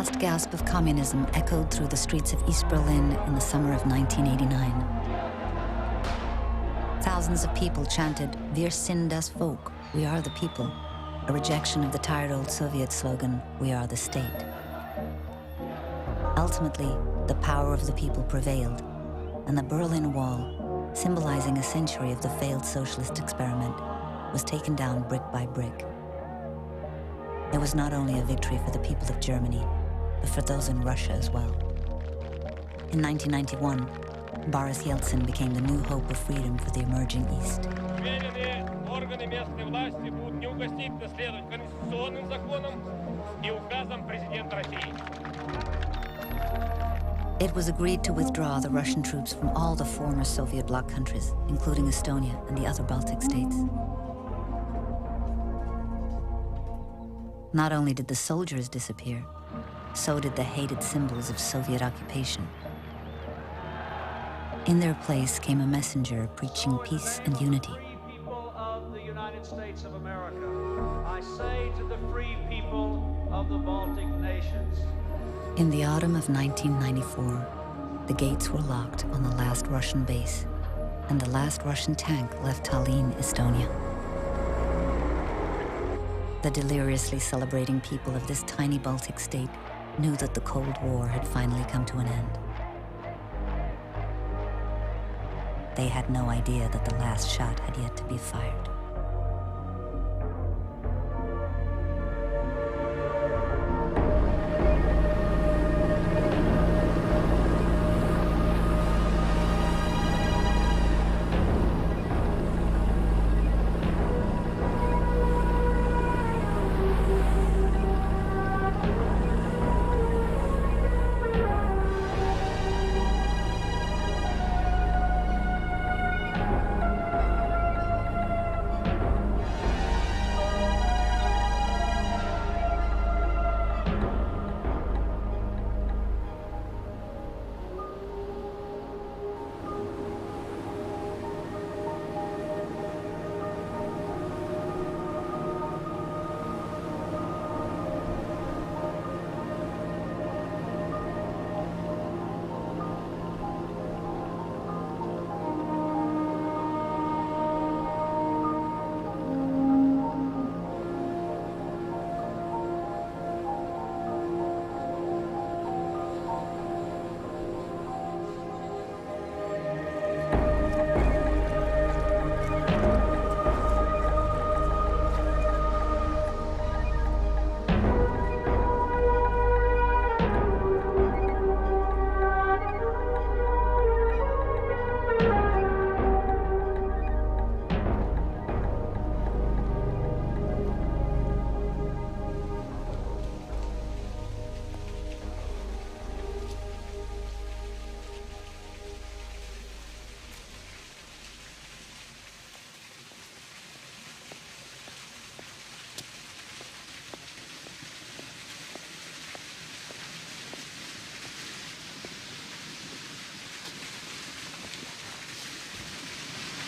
last gasp of communism echoed through the streets of East Berlin in the summer of 1989. Thousands of people chanted, "Wir sind das Volk," we are the people, a rejection of the tired old Soviet slogan, "we are the state." Ultimately, the power of the people prevailed, and the Berlin Wall, symbolizing a century of the failed socialist experiment, was taken down brick by brick. It was not only a victory for the people of Germany, but for those in Russia as well. In 1991, Boris Yeltsin became the new hope of freedom for the emerging East. Органы местной власти будут неукоснительно следовать конституционным законам и указам президента России. It was agreed to withdraw the Russian troops from all the former Soviet bloc countries, including Estonia and the other Baltic states. Not only did the soldiers disappear, so did the hated symbols of Soviet occupation. In their place came a messenger preaching peace and unity. Free people of the United States of America, I say to the free people of the Baltic nations. In the autumn of 1994, the gates were locked on the last Russian base, and the last Russian tank left Tallinn, Estonia. The deliriously celebrating people of this tiny Baltic state knew that the Cold War had finally come to an end. They had no idea that the last shot had yet to be fired.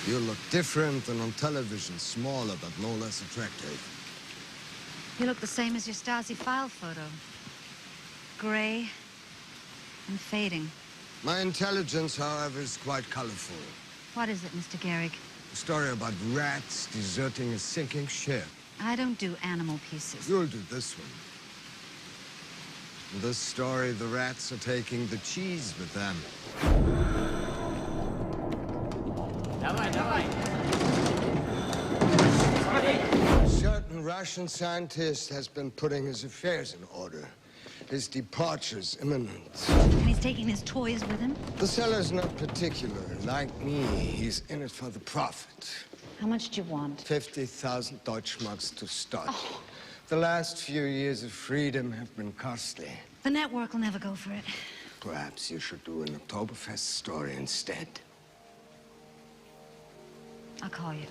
You look different than on television, smaller but no less attractive. You look the same as your Stasi file photo. Gray and fading. My intelligence, however, is quite colorful. What is it, Mr. Gehrig? A story about rats deserting a sinking ship. I don't do animal pieces. You'll do this one. In this story, the rats are taking the cheese with them. A certain Russian scientist has been putting his affairs in order. His departure's imminent. And he's taking his toys with him? The seller's not particular. Like me, he's in it for the profit. How much do you want? 50,000 Deutschmarks to start. Oh. The last few years of freedom have been costly. The network will never go for it. Perhaps you should do an Oktoberfest story instead. I'll call you.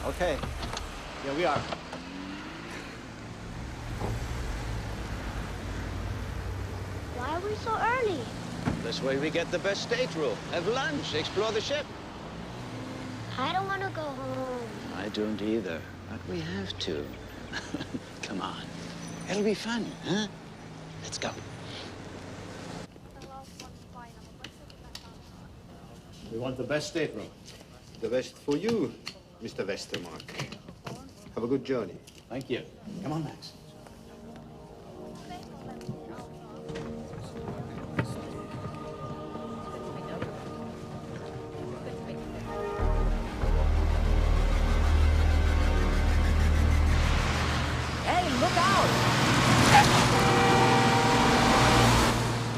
Okay, here we are. we so early? This way we get the best stateroom. Have lunch, explore the ship. I don't want to go home. I don't either, but we have to. Come on. It'll be fun, huh? Let's go. We want the best stateroom. The best for you, Mr. Westermark. Have a good journey. Thank you. Come on, Max. Hey, look out!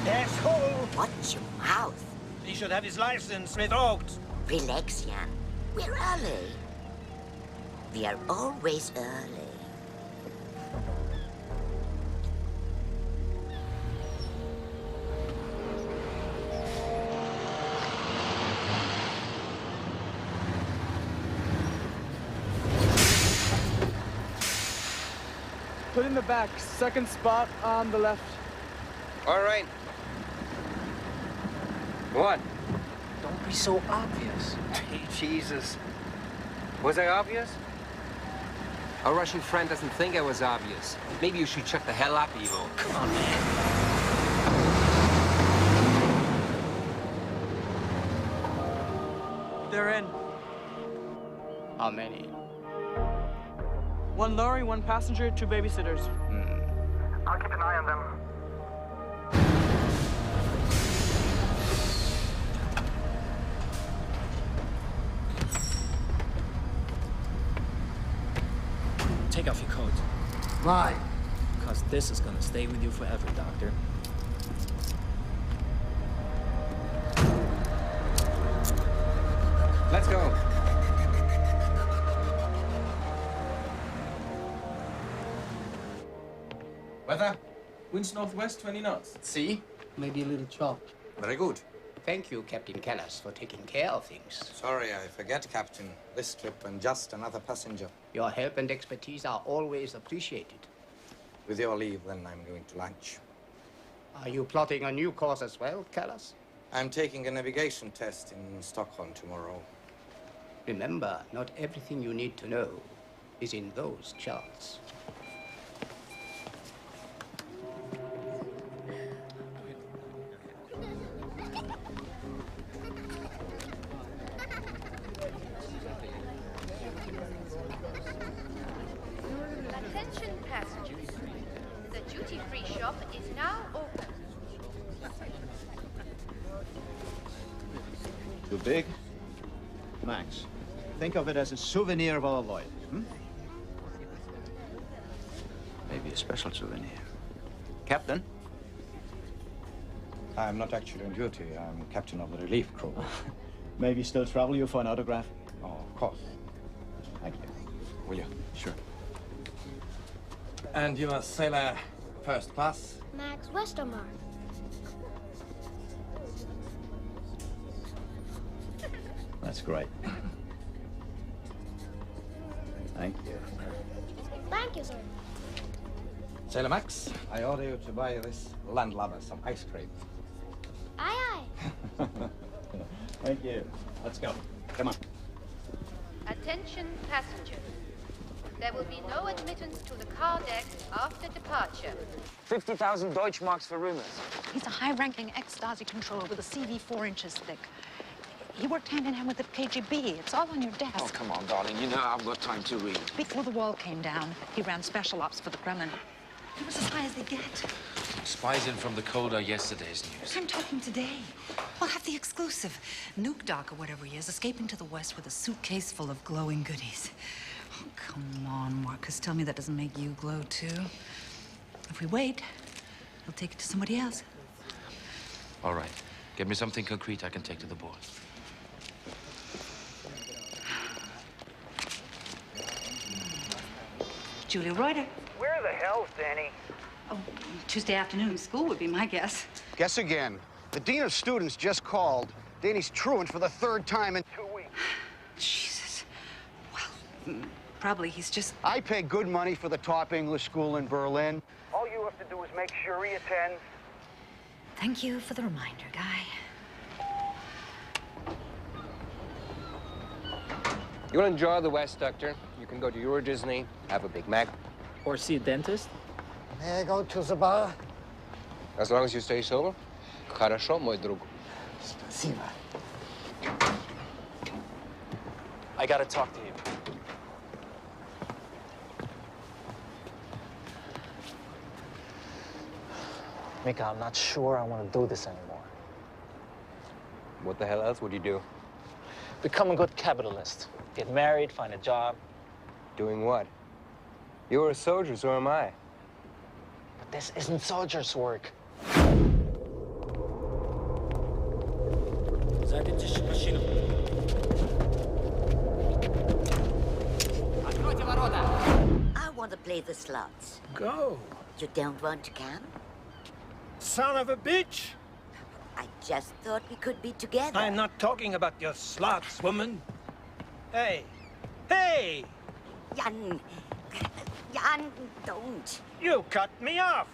Asshole! Watch your mouth. He should have his license revoked. Relax, Jan. We're early. We are always early. Put in the back, second spot on the left. All right. What? Don't be so obvious. Jesus. Was I obvious? Our Russian friend doesn't think I was obvious. Maybe you should shut the hell up, Ivo. Come on, man. They're in. How many? 1 lorry, 1 passenger, 2 babysitters. I'll keep an eye on them. Take off your coat. Why? Because this is gonna stay with you forever, Doctor. Let's go. Weather? Winds northwest, 20 knots. See? Maybe a little chop. Very good. Thank you, Captain Callas, for taking care of things. Sorry, I forget, Captain. This trip I'm just another passenger. Your help and expertise are always appreciated. With your leave, then I'm going to lunch. Are you plotting a new course as well, Callas? I'm taking a navigation test in Stockholm tomorrow. Remember, not everything you need to know is in those charts. Attention passengers. The duty-free shop is now open. Too big? Max, think of it as a souvenir of our voyage, Maybe a special souvenir. Captain? I'm not actually on duty. I'm captain of the relief crew. Maybe still trouble you for an autograph? Oh, of course. Thank you. Will you? Sure. And you are sailor first class? Max Westermark. That's great. Thank you. Thank you, sir. Sailor Max, I order you to buy this landlubber some ice cream. Aye, aye. Thank you. Let's go. Come on. Attention passengers. There will be no admittance to the car deck after departure. 50,000 Deutschmarks for rumors. He's a high-ranking ex-Stasi controller with a CV 4 inches thick. He worked hand-in-hand with the KGB. It's all on your desk. Oh, come on, darling. You know I've got time to read. Before the wall came down, he ran special ops for the Kremlin. He was as high as they get. Spies in from the cold are yesterday's news. I'm talking today. We'll have the exclusive. Nuke Doc, or whatever he is, escaping to the west with a suitcase full of glowing goodies. Oh, come on, Marcus. Tell me that doesn't make you glow, too. If we wait, he'll take it to somebody else. All right. Get me something concrete I can take to the board. Julia Reuter. Where the hell's Danny? Oh, Tuesday afternoon school would be my guess. Guess again. The dean of students just called. Danny's truant for the 3rd time in 2 weeks. Jesus. Well, probably he's just... I pay good money for the top English school in Berlin. All you have to do is make sure he attends. Thank you for the reminder, Guy. You want to enjoy the West, Doctor? You can go to Euro Disney, have a Big Mac. Or see a dentist? May I go to the bar? As long as you stay sober. Хорошо, мой друг. Спасибо. I gotta talk to you. Mika, I'm not sure I want to do this anymore. What the hell else would you do? Become a good capitalist. Get married, find a job. Doing what? You're a soldier, so am I. But this isn't soldier's work. I want to play the slots. Go. You don't want to come? Son of a bitch! I just thought we could be together. I'm not talking about your slots, woman. Hey! Hey! Jan! Jan, don't. You cut me off!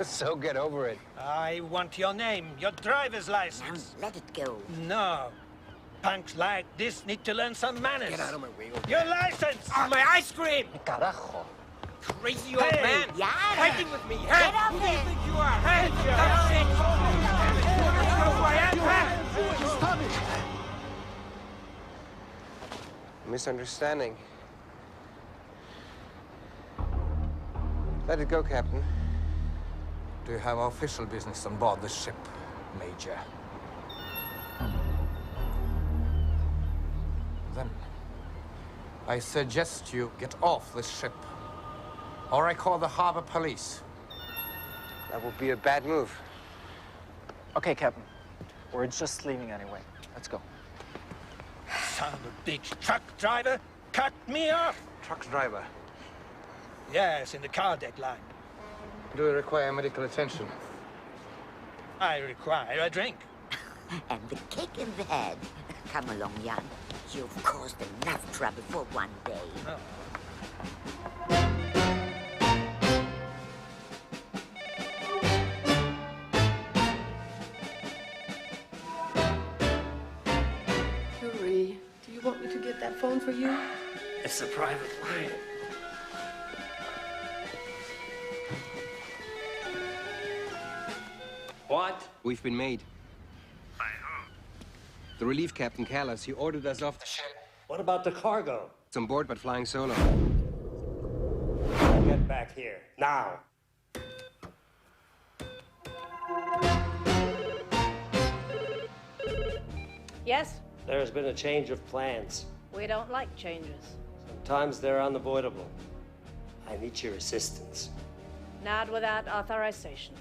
So get over it. I want your name, your driver's license. Let it go. No. Punks like this need to learn some manners. Get out of my way. Your license! On my ice cream! Carajo. Crazy old man! Jan! Fighting with me, Get huh? up Who do you there! think you are, huh? Dumb shit! You know who I am, huh? Misunderstanding. Let it go, Captain. Do you have official business on board the ship, Major? Then I suggest you get off this ship, or I call the harbor police. That would be a bad move. Okay, Captain. We're just leaving anyway. Let's go. Son of a bitch truck driver cut me off! Truck driver. Yes, in the car deck line. Do you require medical attention? I require a drink. And the kick in the head. Come along, Jan. You've caused enough trouble for one day. Oh. Yuri, do you want me to get that phone for you? It's a private line. What? We've been made. By who? The relief captain, Callas, he ordered us off the ship. What about the cargo? It's on board, but flying solo. Get back here, now. Yes? There has been a change of plans. We don't like changes. Sometimes they're unavoidable. I need your assistance. Not without authorization.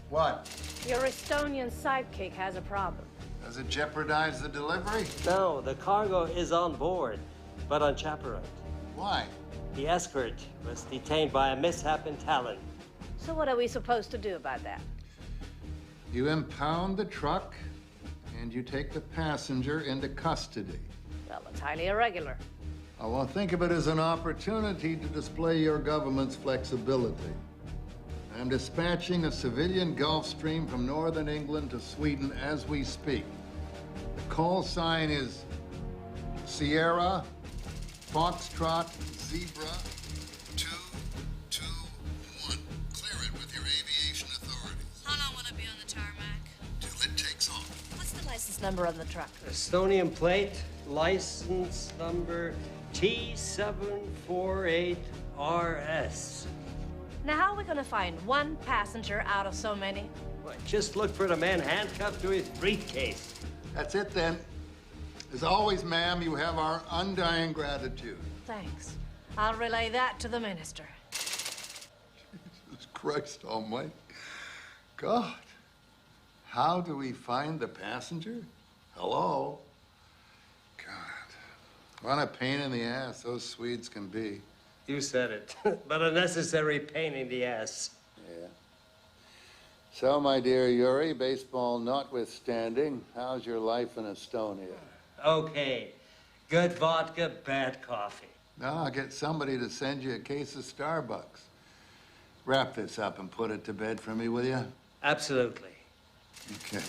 What? Your Estonian sidekick has a problem. Does it jeopardize the delivery? No, the cargo is on board, but unchaperoned. Why? The escort was detained by a mishap in Tallinn. So what are we supposed to do about that? You impound the truck, and you take the passenger into custody. Well, it's highly irregular. I will think of it as an opportunity to display your government's flexibility. I'm dispatching a civilian Gulfstream from northern England to Sweden as we speak. The call sign is Sierra, Foxtrot, Zebra, 221. Clear it with your aviation authorities. How long will it be on the tarmac? Till it takes off. What's the license number on the truck? Estonian plate, license number T748RS. Now, how are we going to find one passenger out of so many? Well, just look for the man handcuffed to his briefcase. That's it then. As always, ma'am, you have our undying gratitude. Thanks. I'll relay that to the minister. Jesus Christ almighty. God. How do we find the passenger? Hello? God. What a pain in the ass those Swedes can be. You said it, but a necessary pain in the ass. Yeah. So, my dear Yuri, baseball notwithstanding, how's your life in Estonia? Okay. Good vodka, bad coffee. No, I'll get somebody to send you a case of Starbucks. Wrap this up and put it to bed for me, will you? Absolutely. Okay.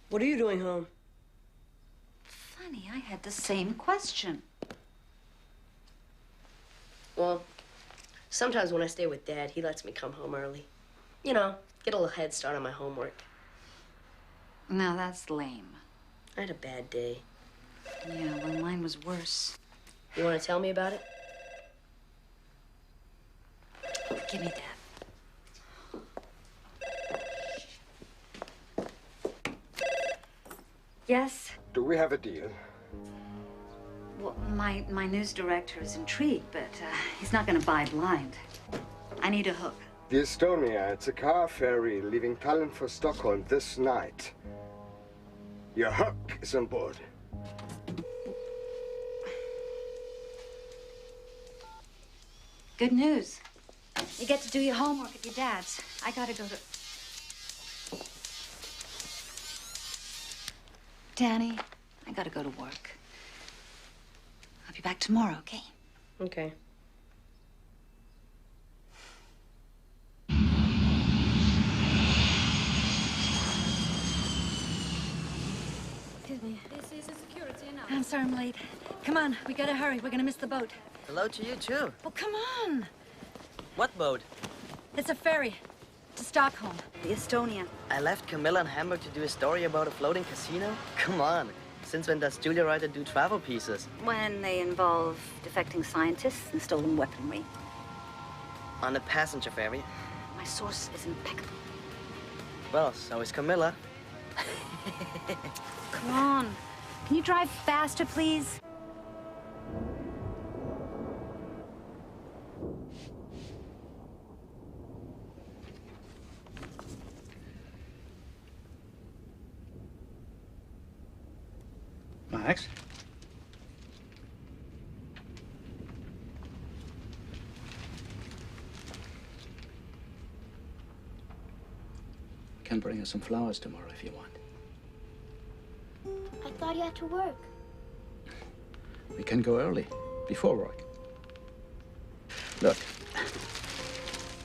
What are you doing home? Funny, I had the same question. Well, sometimes when I stay with Dad, he lets me come home early. You know, get a little head start on my homework. Now that's lame. I had a bad day. Yeah, well, mine was worse. You want to tell me about it? Give me that. Yes? Do we have a deal? Well, my news director is intrigued, but he's not going to buy blind. I need a hook. The Estonia, it's a car ferry leaving Tallinn for Stockholm this night. Your hook is on board. Good news. You get to do your homework at your dad's. I gotta go to... Danny, I gotta go to work. I'll be back tomorrow, okay? Okay. Excuse me. This is a security announcement. I'm sorry I'm late. Come on, we gotta hurry. We're gonna miss the boat. Hello to you, too. Oh, come on. What boat? It's a ferry to Stockholm. The Estonia. I left Camilla in Hamburg to do a story about a floating casino? Come on. Since when does Julia Ryder do travel pieces? When they involve defecting scientists and stolen weaponry. On a passenger ferry? My source is impeccable. Well, so is Camilla. Come on. Can you drive faster, please? Max? Can bring us some flowers tomorrow if you want. I thought you had to work. We can go early, before work. Look,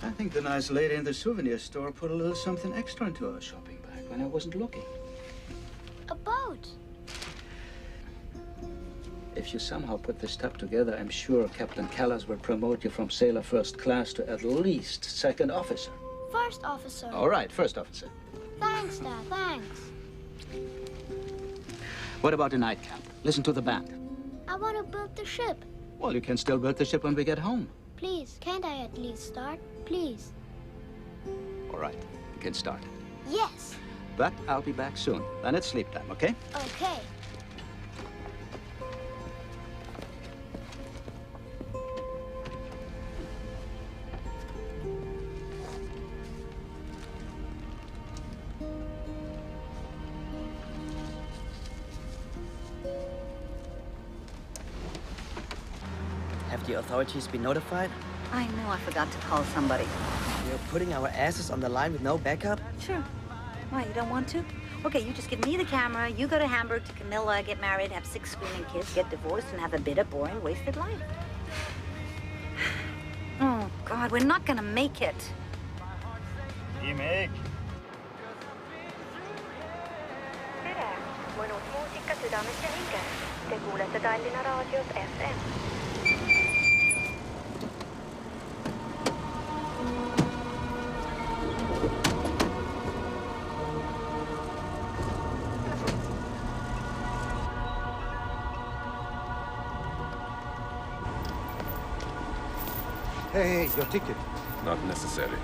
I think the nice lady in the souvenir store put a little something extra into our shopping bag when I wasn't looking. A boat. If you somehow put this stuff together, I'm sure Captain Callas will promote you from sailor first class to at least second officer. First officer. All right, first officer. Thanks, Dad. Thanks. What about the nightcap? Listen to the band. I want to build the ship. Well, you can still build the ship when we get home. Please, can't I at least start? Please. All right, you can start. Yes. But I'll be back soon. Then it's sleep time, okay? Okay. Have the authorities been notified? I know I forgot to call somebody. You're putting our asses on the line with no backup? Sure. Why, you don't want to? Okay, you just give me the camera, you go to Hamburg to Camilla, get married, have 6 screaming kids, get divorced, and have a bitter, boring, wasted life. Oh, God, we're not gonna make it. Meg. Tere! Mõnus muusika südames ja hinges. Te kuulete Tallinna Raadios FM. Hey, your ticket. Not necessary.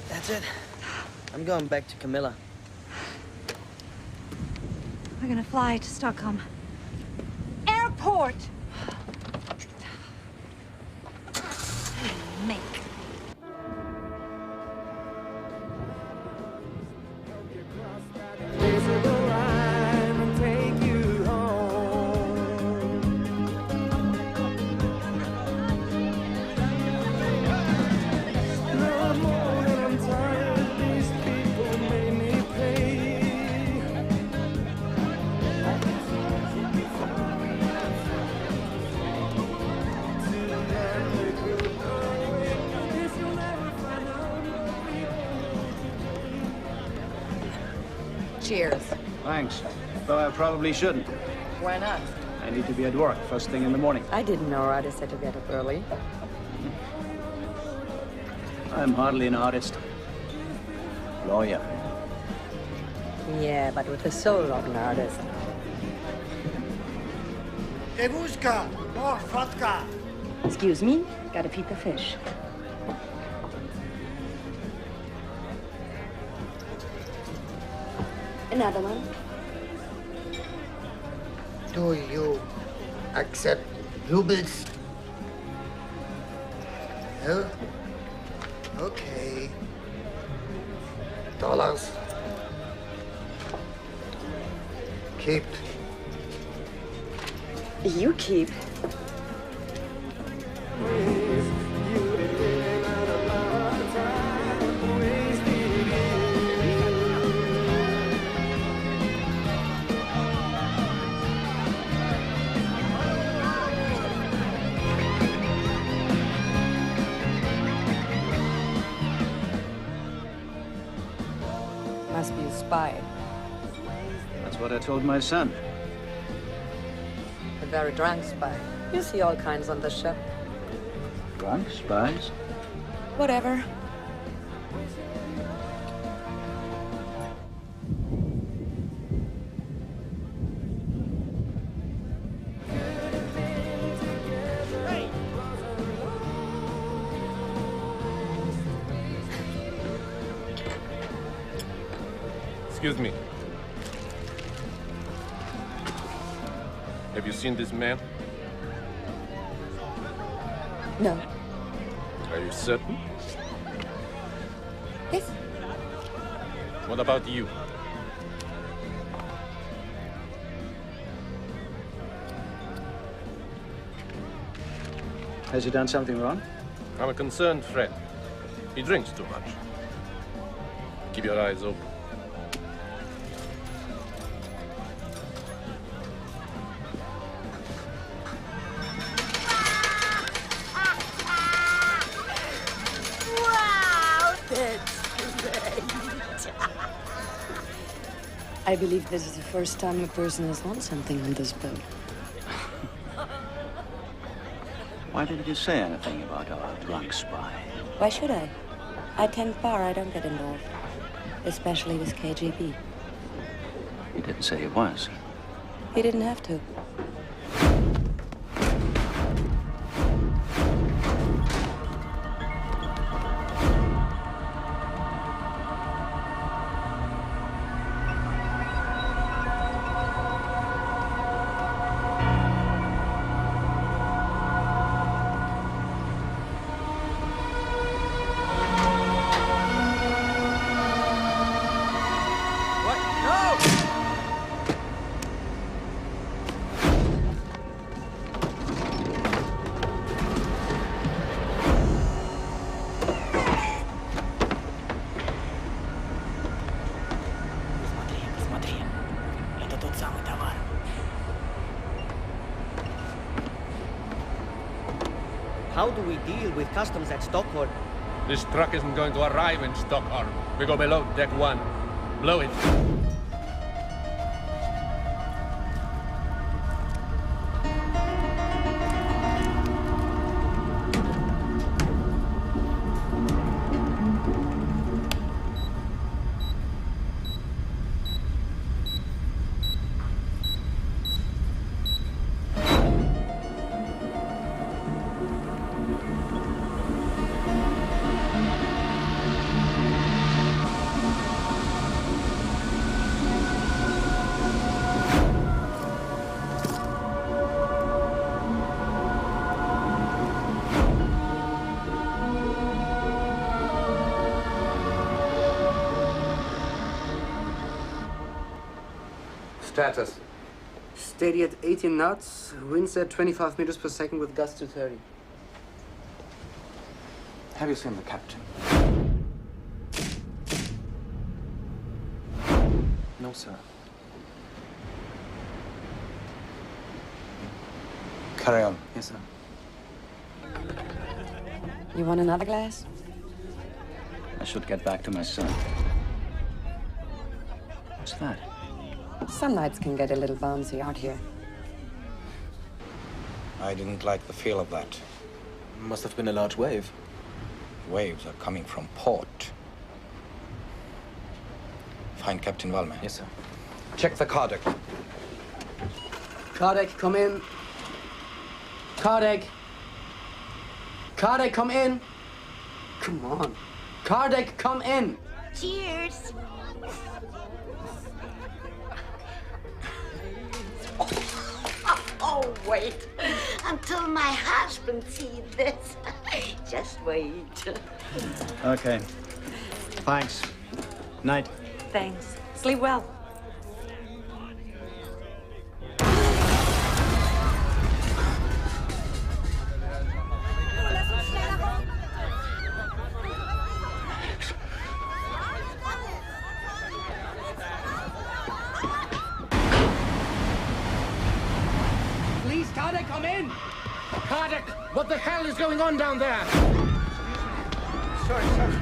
That's it. I'm going back to Camilla. We're gonna fly to Stockholm. Airport! Make. Cheers. Thanks. Though I probably shouldn't. Why not? I need to be at work first thing in the morning. I didn't know artists had to get up early. I'm hardly an artist. Lawyer. Yeah, but with the soul of an artist. Devushka, more vodka. Excuse me? Gotta feed the fish. Another one? Do you accept rubles? No? Okay. Dollars. Keep. You keep. Must be a spy. That's what I told my son. A very drunk spy. You see all kinds on the ship. Drunk spies? Whatever. Excuse me. Have you seen this man? No. Are you certain? Yes. What about you? Has he done something wrong? I'm a concerned friend. He drinks too much. Keep your eyes open. Wow, that's great. I believe this is the first time a person has won something on this boat. Why didn't you say anything about our drunk spy? Why should I? I tend bar, I don't get involved. Especially with KGB. He didn't say he was. He didn't have to. What? No! How do we deal with customs at Stockholm? This truck isn't going to arrive in Stockholm. We go below deck 1. Blow it. Status. Steady at 18 knots, winds at 25 meters per second with gusts to 30. Have you seen the captain? No, sir. Carry on. Yes, sir. You want another glass? I should get back to my son. What's that? Some nights can get a little bouncy out here. I didn't like the feel of that. Must have been a large wave. Waves are coming from port. Find Captain Wallman. Yes, sir. Check the car deck. Car deck, come in. Car deck. Car deck, come in. Come on. Car deck, come in. Cheers. Oh, wait until my husband sees this. Just wait. Okay. Thanks. Night. Thanks. Sleep well. Please, car deck, come in. Car deck, what the hell is going on down there? Sorry, sorry.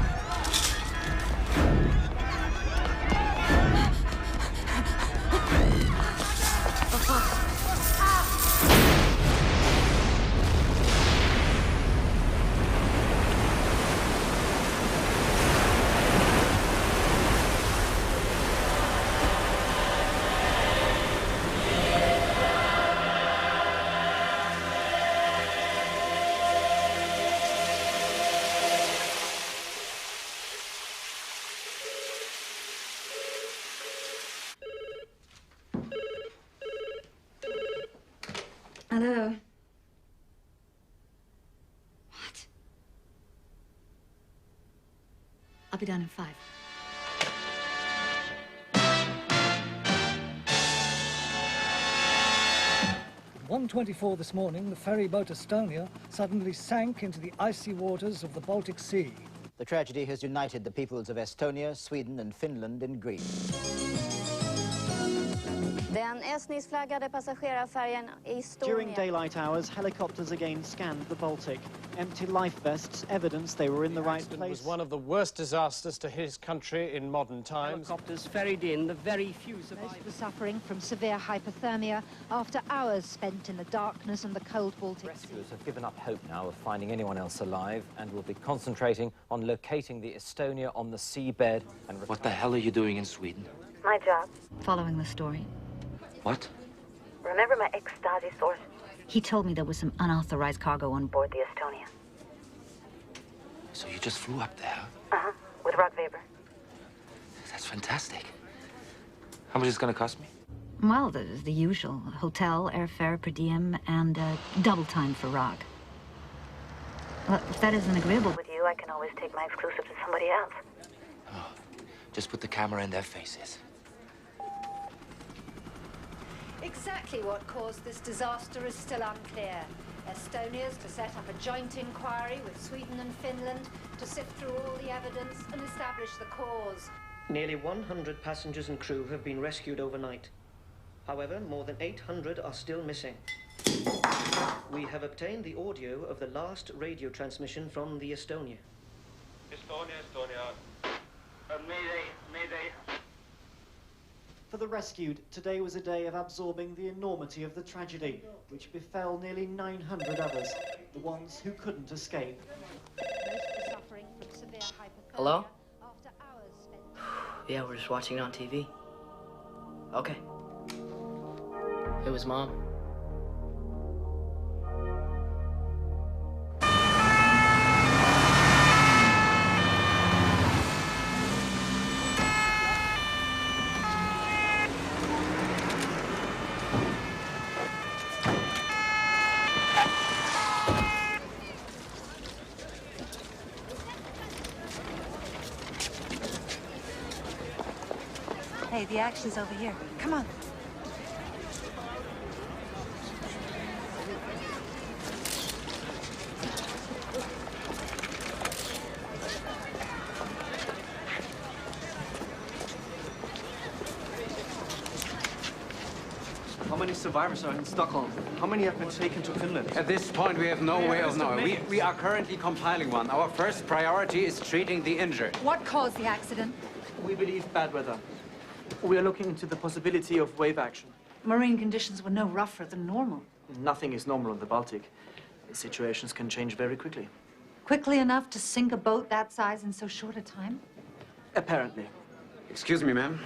Hello. What? I'll be done in 5. 1:24 this morning, the ferry boat Estonia suddenly sank into the icy waters of the Baltic Sea. The tragedy has united the peoples of Estonia, Sweden and Finland in grief. Den estniskflaggade passagerarfärjan Estonia. During daylight hours, helicopters again scanned the Baltic. Empty life vests, evidence they were in the right place. It was one of the worst disasters to hit his country in modern times. Helicopters ferried in the very few survivors. Most were suffering from severe hypothermia after hours spent in the darkness and the cold Baltic Sea. Rescuers have given up hope now of finding anyone else alive and will be concentrating on locating the Estonia on the seabed and... What the hell are you doing in Sweden? My job. Following the story. What? Remember my ex-Stasi source? He told me there was some unauthorized cargo on board the Estonia. So you just flew up there? Uh-huh. With rock vapor. That's fantastic. How much is it going to cost me? Well, the usual. Hotel, airfare, per diem, and double time for rock. Well, if that isn't agreeable... With you, I can always take my exclusive to somebody else. Oh, just put the camera in their faces. Exactly what caused this disaster is still unclear. Estonia's to set up a joint inquiry with Sweden and Finland to sift through all the evidence and establish the cause. Nearly 100 passengers and crew have been rescued overnight. However, more than 800 are still missing. We have obtained the audio of the last radio transmission from the Estonia. Estonia. Mayday. For the rescued, today was a day of absorbing the enormity of the tragedy, which befell nearly 900 others, the ones who couldn't escape. Hello? Yeah, we're just watching it on TV. Okay. It was Mom. Hey, the action's over here. Come on. How many survivors are in Stockholm? How many have been taken to Finland? At this point, we have no way of knowing. We are currently compiling one. Our first priority is treating the injured. What caused the accident? We believe bad weather. We are looking into the possibility of wave action. Marine conditions were no rougher than normal. Nothing is normal on the Baltic. Situations can change very quickly. Quickly enough to sink a boat that size in so short a time? Apparently. Excuse me, ma'am.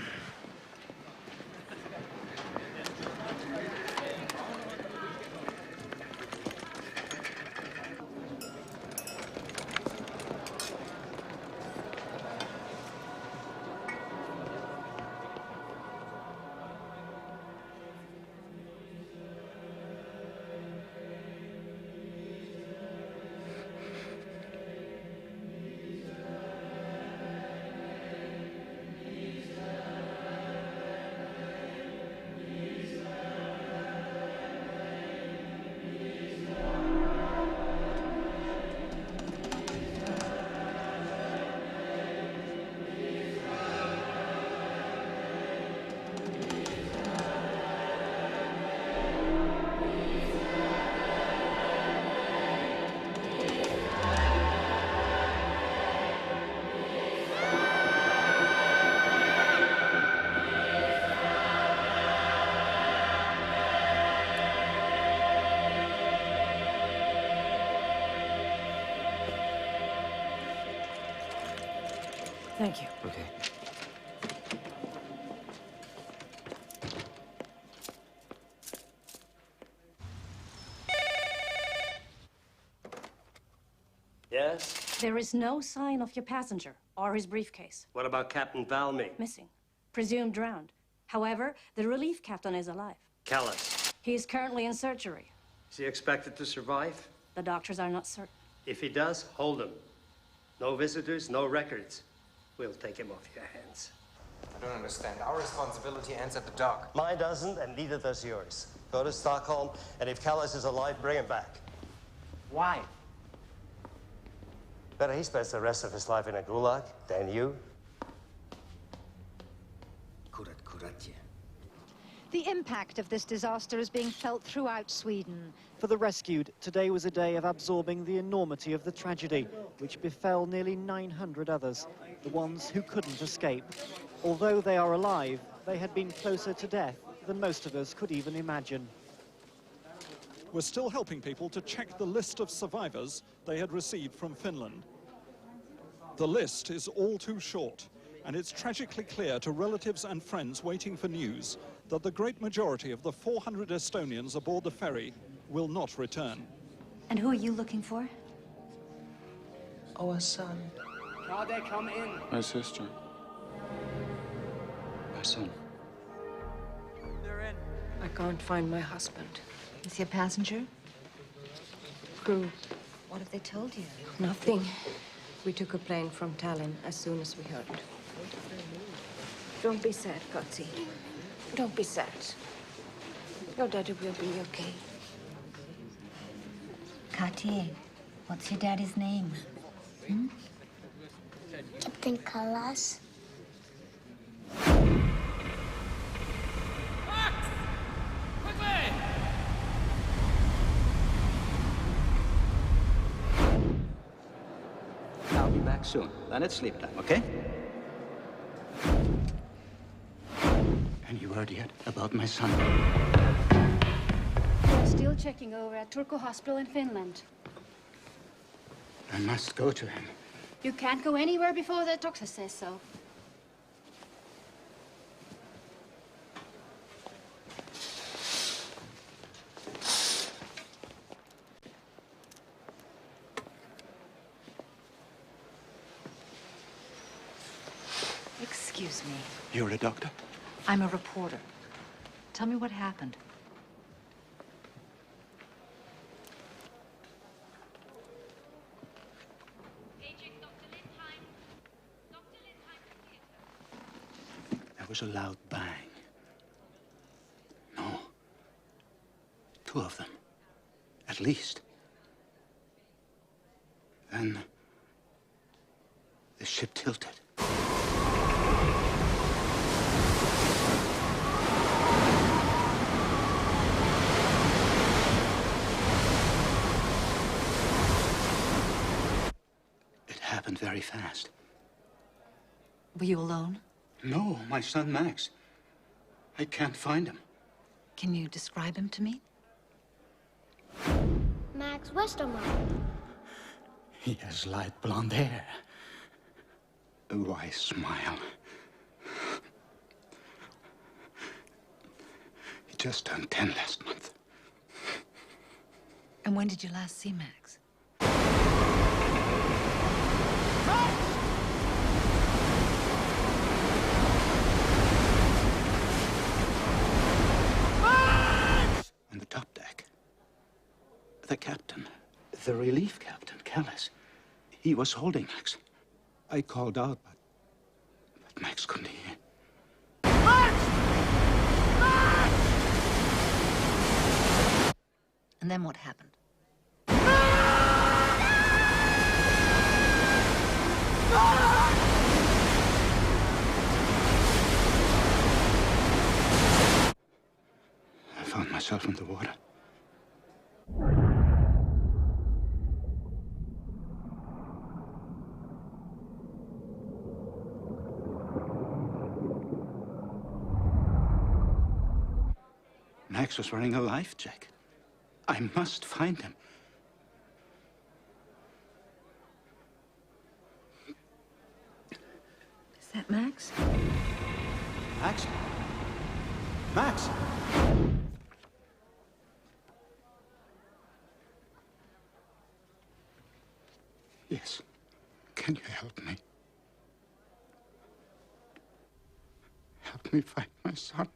Thank you. Okay. Yes? There is no sign of your passenger or his briefcase. What about Captain Valmy? Missing. Presumed drowned. However, the relief captain is alive. Callis. He is currently in surgery. Is he expected to survive? The doctors are not certain. If he does, hold him. No visitors, no records. We'll take him off your hands. I don't understand. Our responsibility ends at the dock. Mine doesn't, and neither does yours. Go to Stockholm, and if Callis is alive, bring him back. Why? Better he spends the rest of his life in a gulag than you. The impact of this disaster is being felt throughout Sweden. For the rescued, today was a day of absorbing the enormity of the tragedy, which befell nearly 900 others, the ones who couldn't escape. Although they are alive, they had been closer to death than most of us could even imagine. We're still helping people to check the list of survivors they had received from Finland. The list is all too short, and it's tragically clear to relatives and friends waiting for news that the great majority of the 400 Estonians aboard the ferry will not return. And who are you looking for? Our son. Kade, come in. My sister. My son. They're in. I can't find my husband. Is he a passenger? Crew. What have they told you? Nothing. We took a plane from Tallinn as soon as we heard. Don't be sad, Katsi. Don't be sad. Your daddy will be okay. Kati, what's your daddy's name? Hmm? Captain Callas. I'll be back soon. Then it's sleep time, okay? Any word yet about my son? We're still checking over at Turku Hospital in Finland. I must go to him. You can't go anywhere before the doctor says so. Excuse me. You're a doctor? I'm a reporter. Tell me what happened. There was a loud bang. No. 2 of them. At least. Then the ship tilted. It happened very fast. Were you alone? No, my son Max. I can't find him. Can you describe him to me? Max Westermark. He has light blonde hair. A wise smile. He just turned 10 last month. And when did you last see Max? On the top deck. The captain, the relief captain, Callis, he was holding Max. I called out, but Max couldn't hear. And then what happened? I found myself in the water. Max was wearing a life jacket. I must find him. Is that Max? Max? Max! Yes. Can you help me? Help me find my son.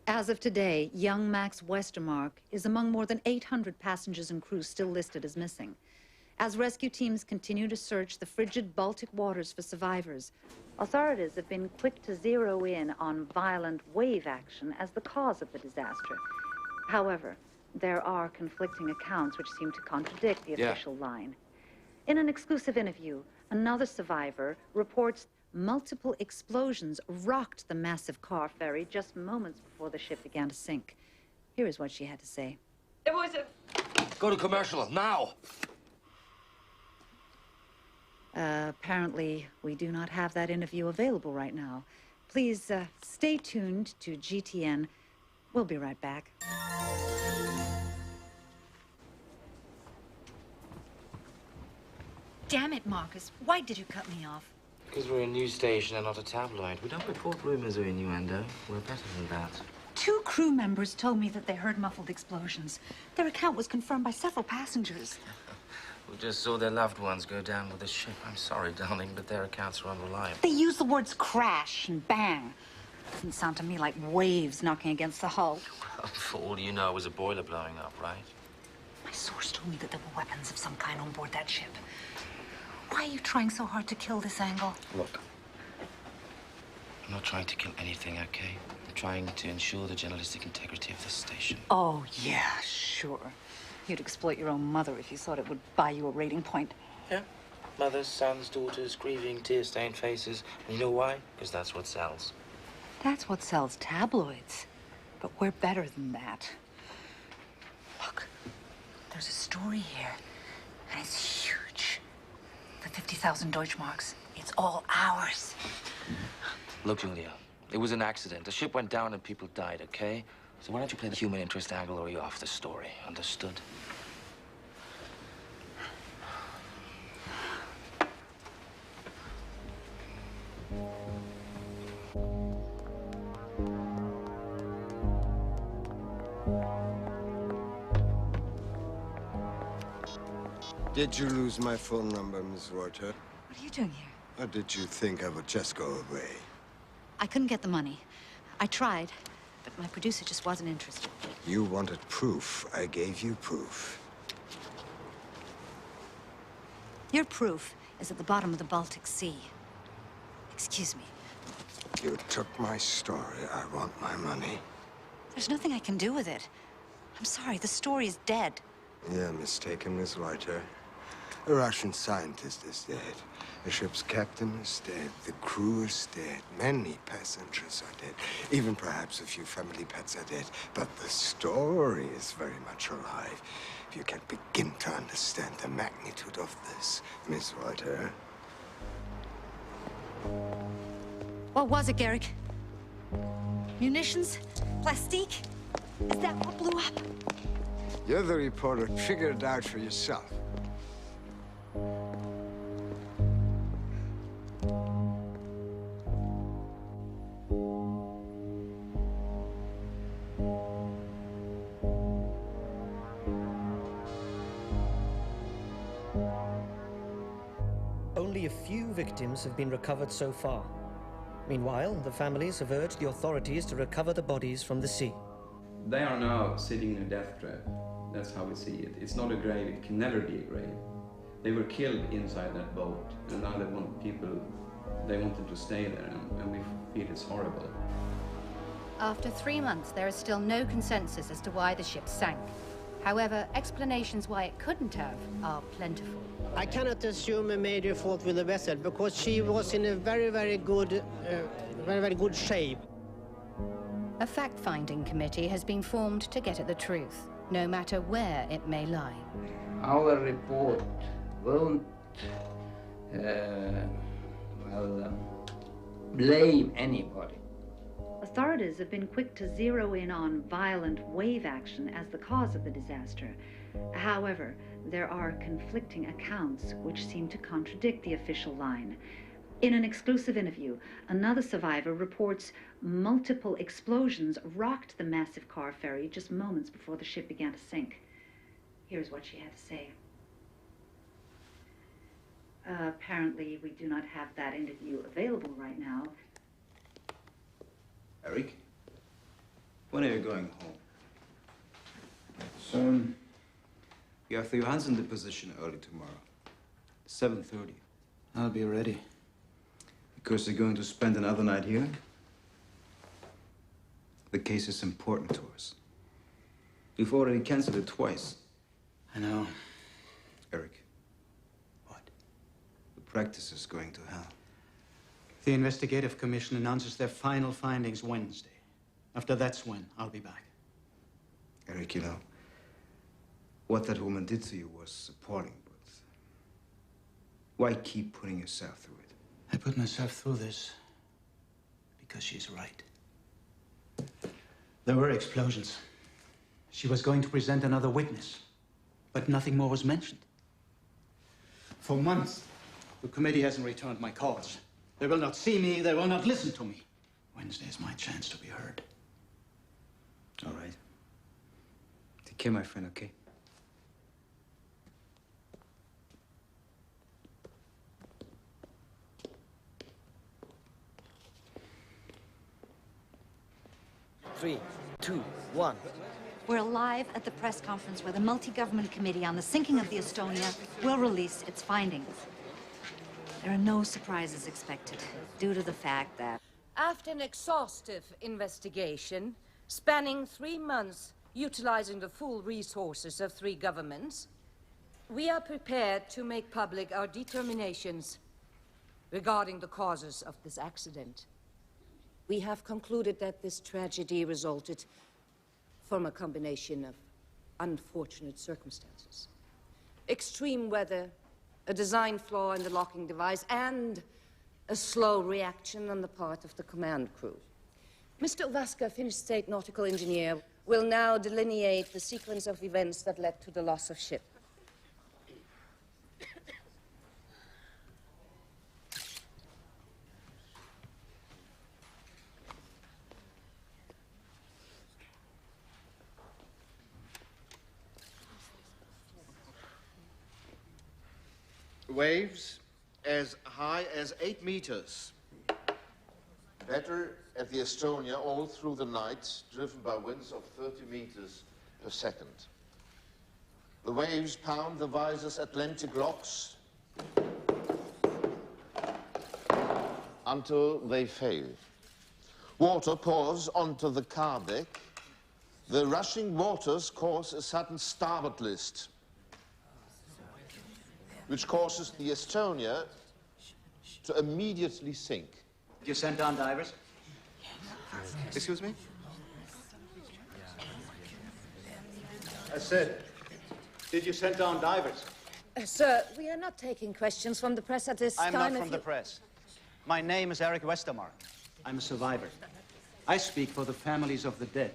As of today, young Max Westermark is among more than 800 passengers and crew still listed as missing. As rescue teams continue to search the frigid Baltic waters for survivors, Authorities have been quick to zero in on violent wave action as the cause of the disaster. However, there are conflicting accounts which seem to contradict the official line. In an exclusive interview, another survivor reports multiple explosions rocked the massive car ferry just moments before the ship began to sink. Here is what she had to say. It was a... Go to commercial, now! Apparently, we do not have that interview available right now. Please stay tuned to GTN. We'll be right back. Damn it, Marcus. Why did you cut me off? Because we're a news station and not a tabloid. We don't report rumors or innuendo. We're better than that. 2 crew members told me that they heard muffled explosions. Their account was confirmed by several passengers. We just saw their loved ones go down with the ship. I'm sorry, darling, but their accounts are unreliable. They use the words crash and bang. Doesn't sound to me like waves knocking against the hull. Well, for all you know, it was a boiler blowing up, right? My source told me that there were weapons of some kind on board that ship. Why are you trying so hard to kill this angle? Look, I'm not trying to kill anything, okay? I'm trying to ensure the journalistic integrity of this station. Oh, yeah, sure. You'd exploit your own mother if you thought it would buy you a rating point. Yeah. Mothers, sons, daughters, grieving, tear-stained faces. And you know why? Because that's what sells. That's what sells tabloids. But we're better than that. Look, There's a story here, and it's huge. For 50,000 Deutschmarks. It's all ours. Look, Julia, it was an accident. The ship went down and people died, okay? So why don't you play the human interest angle or are you off the story? Understood? Did you lose my phone number, Miss Reuter? What are you doing here? Or did you think I would just go away? I couldn't get the money. I tried, but my producer just wasn't interested. You wanted proof. I gave you proof. Your proof is at the bottom of the Baltic Sea. Excuse me. You took my story. I want my money. There's nothing I can do with it. I'm sorry, the story is dead. You're mistaken, Miss Reuter. A Russian scientist is dead. The ship's captain is dead. The crew is dead. Many passengers are dead. Even perhaps a few family pets are dead. But the story is very much alive. You can't begin to understand the magnitude of this, Miss Reuter. What was it, Garrick? Munitions? Plastique? Is that what blew up? You're the reporter. Figure it out for yourself. Only a few victims have been recovered so far. Meanwhile, the families have urged the authorities to recover the bodies from the sea. They are now sitting in a death trap. That's how we see it. It's not a grave, it can never be a grave. They were killed inside that boat, and now they want people, they wanted to stay there, and we feel it's horrible. After 3 months, there is still no consensus as to why the ship sank. However, explanations why it couldn't have are plentiful. I cannot assume a major fault with the vessel because she was in a very good shape. A fact-finding committee has been formed to get at the truth, no matter where it may lie. Our report won't, blame anybody. Authorities have been quick to zero in on violent wave action as the cause of the disaster. However, there are conflicting accounts which seem to contradict the official line. In an exclusive interview, another survivor reports multiple explosions rocked the massive car ferry just moments before the ship began to sink. Here's what she had to say. Apparently, we do not have that interview available right now. Eric, when are you going home? Soon. You have your hands in the position early tomorrow. 7:30. I'll be ready. Because you're going to spend another night here? The case is important to us. We've already canceled it twice. I know. Eric. What? The practice is going to hell. The investigative commission announces their final findings Wednesday. After that's when I'll be back. Eric, you know, what that woman did to you was appalling, but why keep putting yourself through it? I put myself through this because she's right. There were explosions. She was going to present another witness, but nothing more was mentioned. For months, the committee hasn't returned my calls. They will not see me, they will not listen to me. Wednesday is my chance to be heard. All right. Take care, my friend, okay? Three, two, one. We're live at the press conference where the multi-government committee on the sinking of the Estonia will release its findings. There are no surprises expected, due to the fact that... After an exhaustive investigation, spanning 3 months, utilizing the full resources of 3 governments, we are prepared to make public our determinations regarding the causes of this accident. We have concluded that this tragedy resulted from a combination of unfortunate circumstances. Extreme weather, a design flaw in the locking device, and a slow reaction on the part of the command crew. Mr. Ovaska, Finnish State Nautical Engineer, will now delineate the sequence of events that led to the loss of ship. Waves as high as 8 meters. Better at the Estonia all through the night, driven by winds of 30 meters per second. The waves pound the Visor's Atlantic locks until they fail. Water pours onto the car deck. The rushing waters cause a sudden starboard list, which causes the Estonia to immediately sink. Did you send down divers? Excuse me? I said, did you send down divers? Sir, we are not taking questions from the press at this time. I'm not from the press. My name is Eric Westermark. I'm a survivor. I speak for the families of the dead,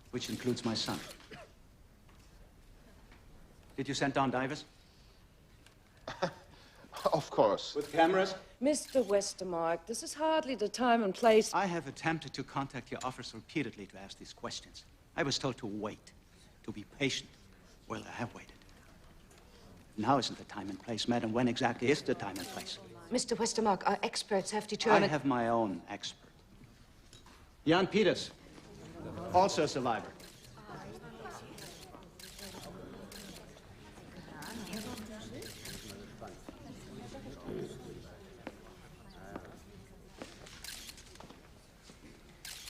which includes my son. Did you send down divers? Of course. With cameras? Mr. Westermark, this is hardly the time and place. I have attempted to contact your office repeatedly to ask these questions. I was told to wait, to be patient. Well, I have waited. Now isn't the time and place, madam. When exactly is the time and place? Mr. Westermark, our experts have determined... I have my own expert. Jan Peters, also a survivor.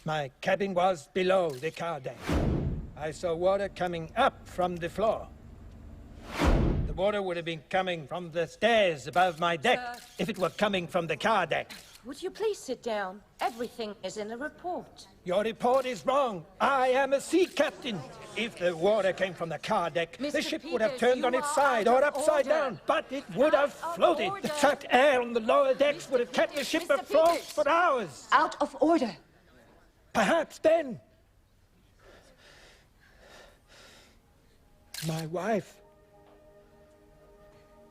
My cabin was below the car deck. I saw water coming up from the floor. The water would have been coming from the stairs above my deck if it were coming from the car deck. Would you please sit down? Everything is in the report. Your report is wrong. I am a sea captain. If the water came from the car deck, the Mr. ship would have Peters, turned on you its are side out or of upside order. down, but it would have floated. The trapped air on the lower decks would have kept the ship afloat for hours. Out of order. Perhaps then, my wife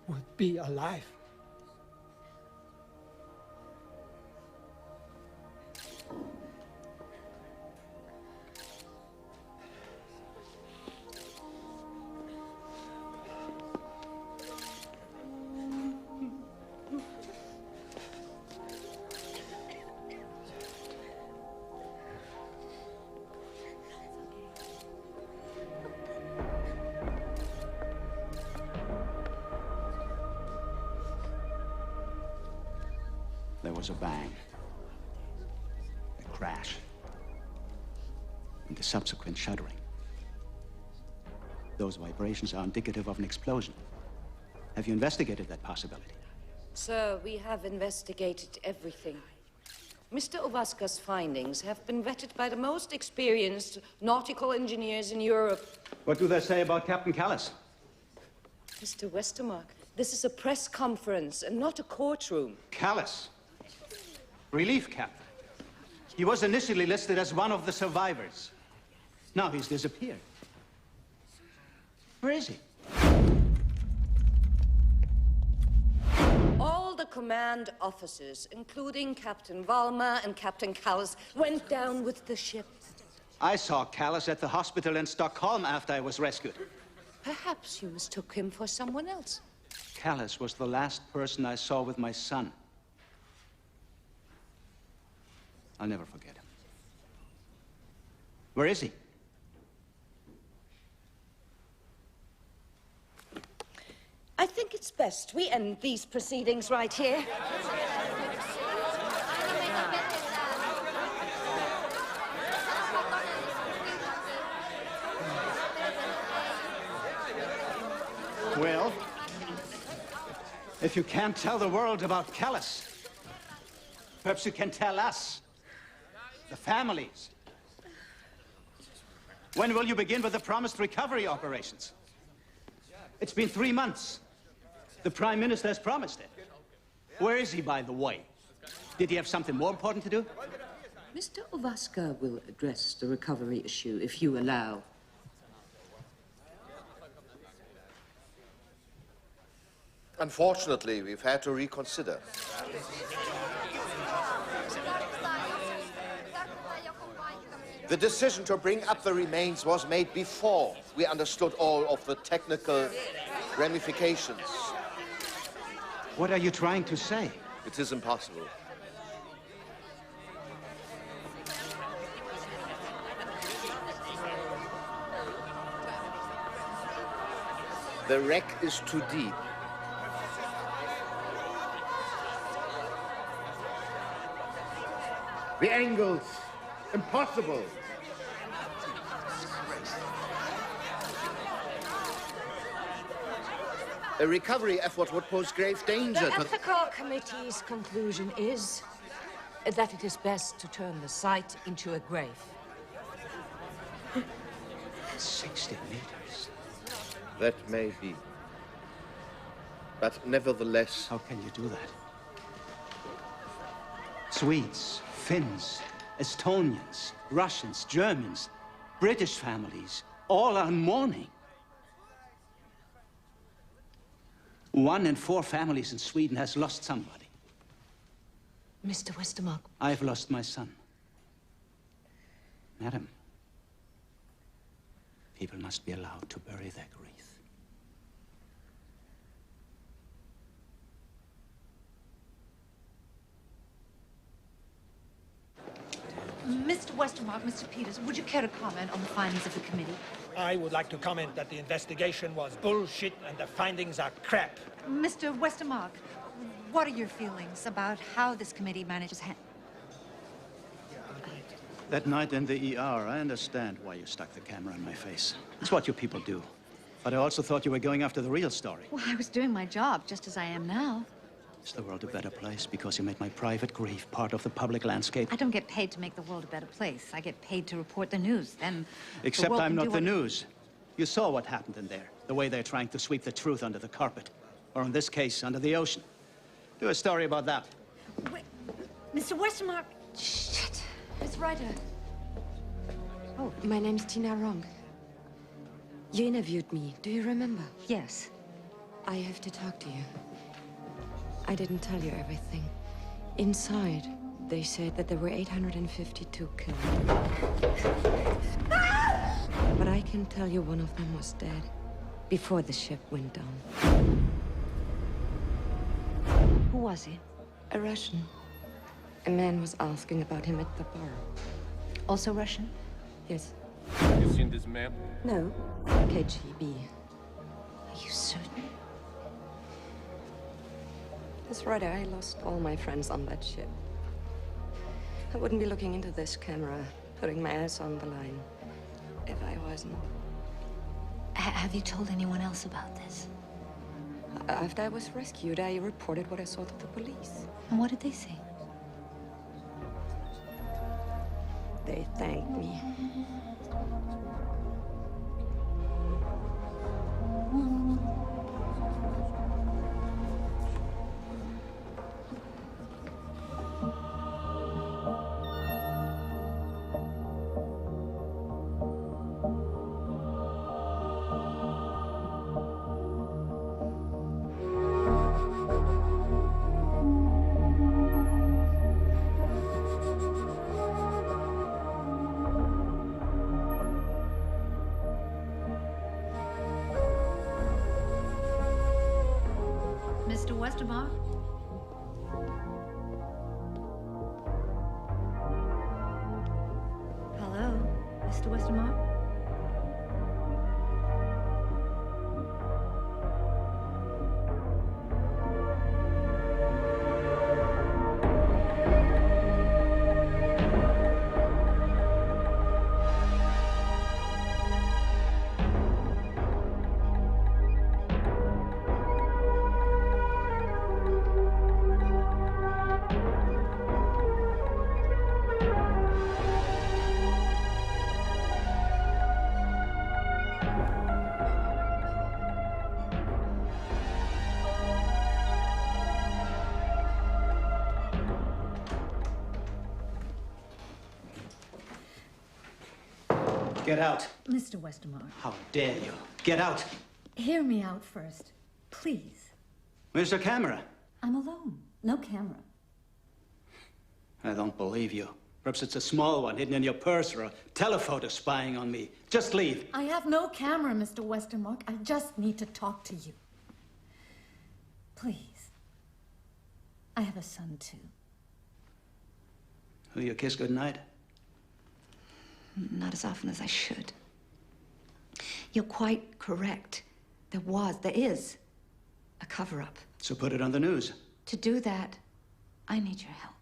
would be alive. There was a bang, a crash, and the subsequent shuddering. Those vibrations are indicative of an explosion. Have you investigated that possibility? Sir, we have investigated everything. Mr. Ovaska's findings have been vetted by the most experienced nautical engineers in Europe. What do they say about Captain Callis? Mr. Westermark, this is a press conference and not a courtroom. Callis? Relief captain. He was initially listed as one of the survivors. Now he's disappeared. Where is he? All the command officers, including Captain Valma and Captain Callis, went down with the ship. I saw Callis at the hospital in Stockholm after I was rescued. Perhaps you mistook him for someone else. Callis was the last person I saw with my son. I'll never forget him. Where is he? I think it's best we end these proceedings right here. Well, if you can't tell the world about Callis, perhaps you can tell us, the families, When will you begin with the promised recovery operations? It's been 3 months. The Prime Minister has promised it. Where is he, by the way? Did he have something more important to do? Mr. Ovaska will address the recovery issue if you allow. Unfortunately, we've had to reconsider. The decision to bring up the remains was made before we understood all of the technical ramifications. What are you trying to say? It is impossible. The wreck is too deep. The angles, impossible. A recovery effort would pose grave danger The to... ethical committee's conclusion is that it is best to turn the site into a grave. 60 meters. That may be. But nevertheless... How can you do that? Swedes, Finns, Estonians, Russians, Germans, British families, all are mourning. 1 in 4 families in Sweden has lost somebody. Mr. Westermark. I've lost my son. Madam, people must be allowed to bury their grief. Mr. Westermark, Mr. Peters, would you care to comment on the findings of the committee? I would like to comment that the investigation was bullshit and the findings are crap. Mr. Westermark, what are your feelings about how this committee manages That night in the ER, I understand why you stuck the camera in my face. It's what you people do. But I also thought you were going after the real story. Well, I was doing my job, just as I am now. Is the world a better place because you made my private grief part of the public landscape? I don't get paid to make the world a better place. I get paid to report the news. Then Except I'm not the news. You saw what happened in there. The way they're trying to sweep the truth under the carpet. Or in this case, under the ocean. Do a story about that. Wait, Mr. Westermark. Shit. Miss Ryder. Oh, my name's Tina Rong. You interviewed me. Do you remember? Yes. I have to talk to you. I didn't tell you everything. Inside, they said that there were 852 killed. But I can tell you one of them was dead before the ship went down. Who was he? A Russian. A man was asking about him at the bar. Also Russian? Yes. Have you seen this man? No. KGB. Are you certain? Miss Ryder, I lost all my friends on that ship. I wouldn't be looking into this camera, putting my ass on the line, if I wasn't. Have you told anyone else about this? After I was rescued, I reported what I saw to the police. And what did they say? They thanked me. Mr. Westermark? Hello, Mr. Westermark? Get out. Mr. Westermark, How dare you? Get out. hear me out first. Please. Where's the camera? I'm alone. No camera. I don't believe you. Perhaps it's a small one hidden in your purse or a telephoto spying on me. Just leave. I have no camera, Mr. Westermark. I just need to talk to you. Please. I have a son, too. Will you kiss goodnight? Not as often as I should. You're quite correct. There is a cover-up. So put it on the news. To do that, I need your help.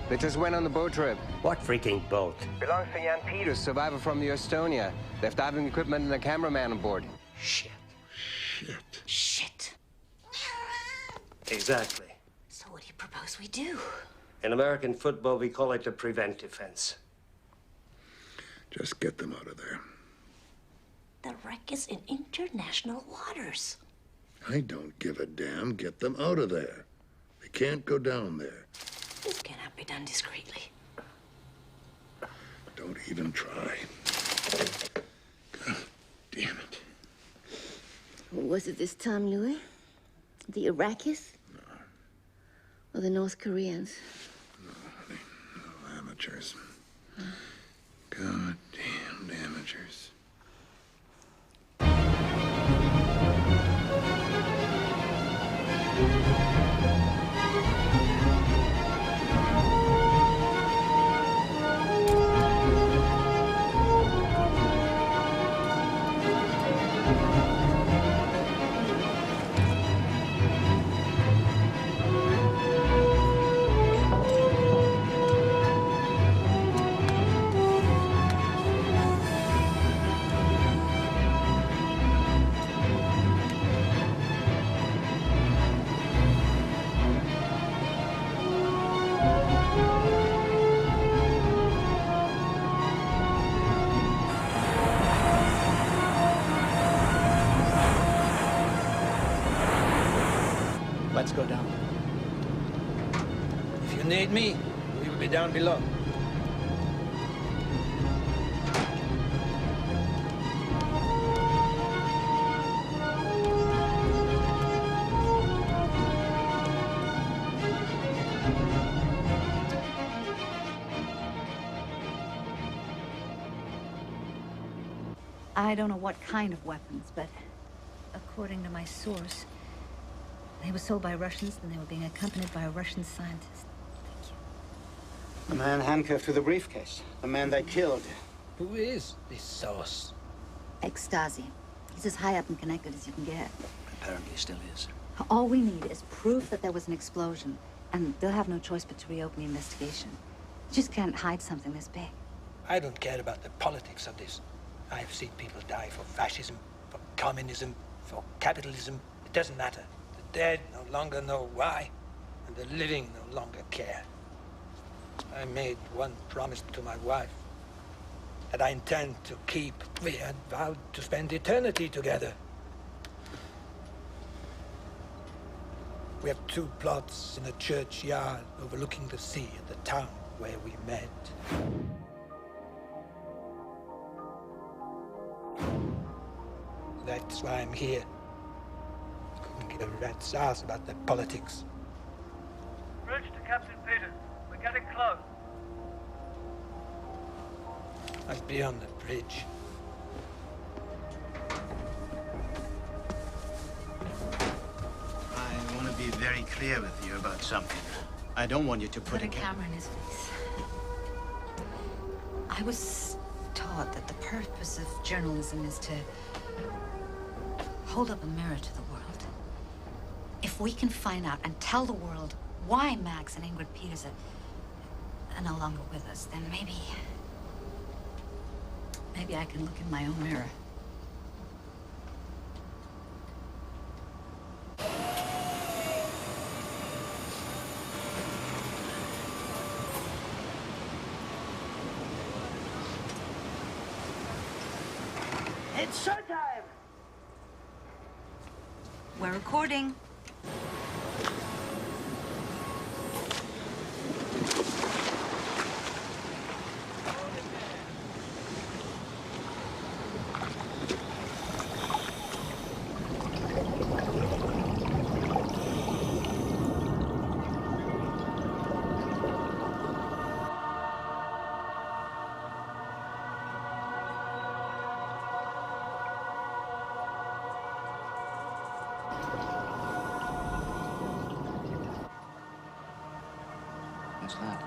They just went on the boat trip. What freaking boat? Belongs to Jan Peters, survivor from the Estonia. Left diving equipment and a cameraman on board. Shit. Shit. Exactly. So what do you propose we do? In American football, we call it the prevent defense. Just get them out of there. The wreck is in international waters. I don't give a damn. Get them out of there. They can't go down there. This cannot be done discreetly. Don't even try. God damn it. Was it this time, Louis? The Iraqis? No. Or the North Koreans? No, honey. No amateurs. God damned amateurs. Let's go down. If you need me, we will be down below. I don't know what kind of weapons, but according to my source, they were sold by Russians and they were being accompanied by a Russian scientist. The man handcuffed to the briefcase. The man they killed. Who is this source? Ecstasy. He's as high up and connected as you can get. Apparently still is. All we need is proof that there was an explosion, and they'll have no choice but to reopen the investigation. You just can't hide something this big. I don't care about the politics of this. I have seen people die for fascism, for communism, for capitalism. It doesn't matter. The dead no longer know why, and the living no longer care. I made one promise to my wife that I intend to keep. We had vowed to spend eternity together. We have 2 plots in a churchyard overlooking the sea at the town where we met. That's why I'm here. Couldn't give a rat's ass about the politics. Bridge to Captain Peters. We're getting close. I'll be on the bridge. I want to be very clear with you about something. I don't want you to put a camera in his face. I was taught that the purpose of journalism is to hold up a mirror to the world. If we can find out and tell the world why Max and Ingrid Peters are no longer with us, then maybe I can look in my own mirror. It's showtime! We're recording. What's that?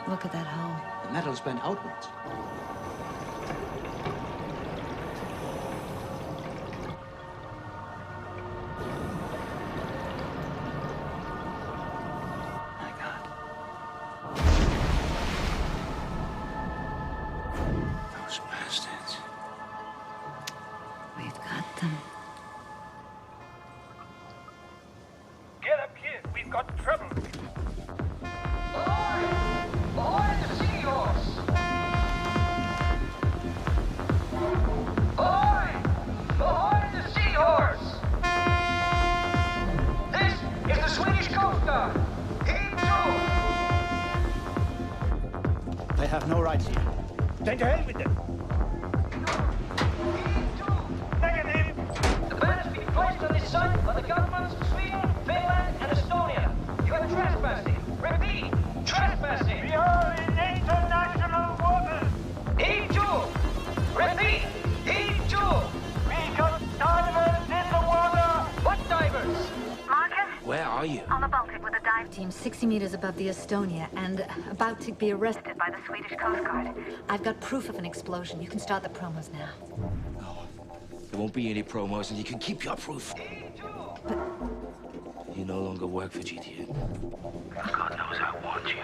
Look at that hole. The metal's bent outwards. My God. Those bastards. We've got them. Get up here, we've got trouble. Behind the seahorse! Behind the seahorse! This is the Swedish Coast Guard. Heave to! They have no rights here. Then to hell with them. Negative! The ban has been placed on this site by the governments of Sweden, Finland, and Estonia. You are trespassing. Repeat, trespassing. We are in international waters! Heave to! Repeat, heave to! We got divers in the water! What divers? Marcus? Where are you? On the Baltic with a dive team 60 meters above the Estonia and about to be arrested by the Swedish Coast Guard. I've got proof of an explosion. You can start the promos now. There won't be any promos, and you can keep your proof. You no longer work for GTN. God knows I want you.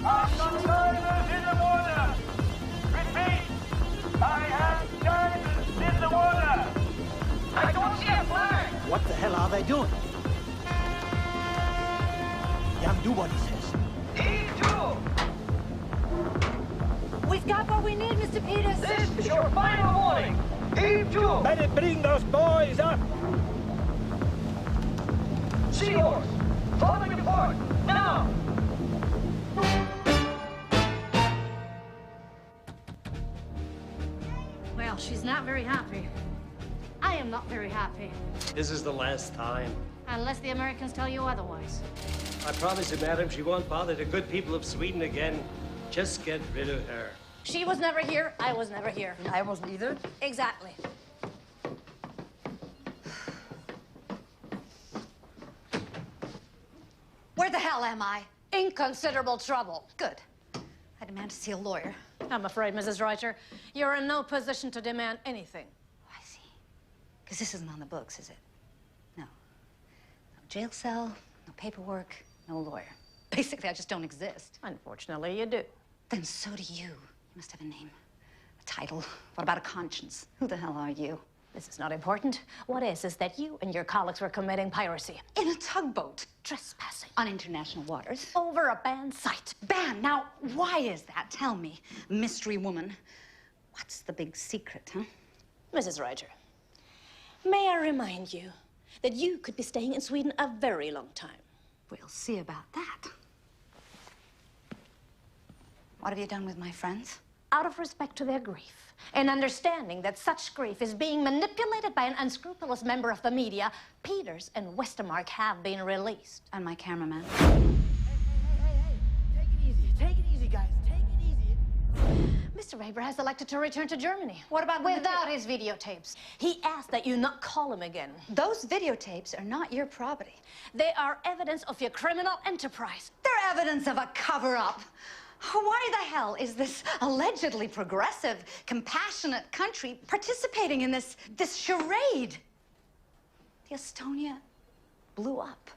I've got divers in the water! Repeat! I have divers in the water! I don't see a flag! What the hell are they doing? Young, do what he says. Heave to! We've got what we need, Mr. Peters! This is your final warning! Heave to! Better bring those boys up. Seahorse! Following the port! Now! Well, she's not very happy. I am not very happy. This is the last time. Unless the Americans tell you otherwise. I promise you, madam, she won't bother the good people of Sweden again. Just get rid of her. She was never here. I was never here. I wasn't either. Exactly. Where the hell am I? In considerable trouble. Good. I demand to see a lawyer. I'm afraid, Mrs. Reiter, you're in no position to demand anything. I see. Because this isn't on the books, is it? No. No jail cell, no paperwork, no lawyer. Basically, I just don't exist. Unfortunately, you do. Then so do you. You must have a name, a title. What about a conscience? Who the hell are you? This is not important. What is that you and your colleagues were committing piracy. In a tugboat. Trespassing. On international waters. Over a banned site. Banned? Now, why is that? Tell me, mystery woman. What's the big secret, huh? Mrs. Reiter, may I remind you that you could be staying in Sweden a very long time. We'll see about that. What have you done with my friends? Out of respect to their grief, and understanding that such grief is being manipulated by an unscrupulous member of the media, Peters and Westermark have been released. And my cameraman. Hey. Take it easy. Take it easy, guys. Take it easy. Mr. Weber has elected to return to Germany. What about without his videotapes? He asked that you not call him again. Those videotapes are not your property. They are evidence of your criminal enterprise. They're evidence of a cover-up. Why the hell is this allegedly progressive, compassionate country participating in this charade? The Estonia blew up.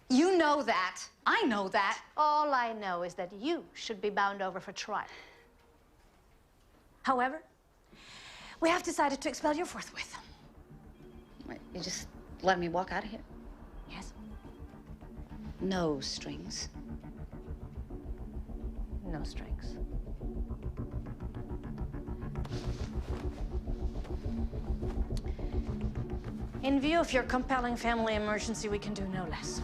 You know that. I know that. All I know is that you should be bound over for trial. However, we have decided to expel you forthwith. Wait, you just let me walk out of here? Yes. No strings. No strings. In view of your compelling family emergency, we can do no less.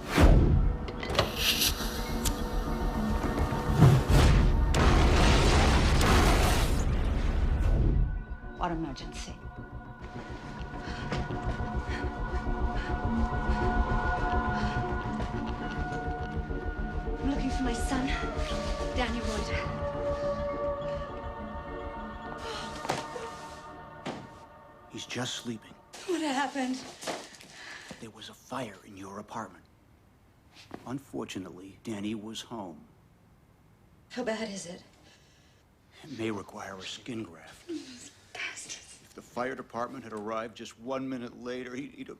What emergency? I'm looking for my son, Daniel Reuter. He's just sleeping. What happened? There was a fire in your apartment. Unfortunately, Danny was home. How bad is it? It may require a skin graft. If the fire department had arrived just 1 minute later, he'd have...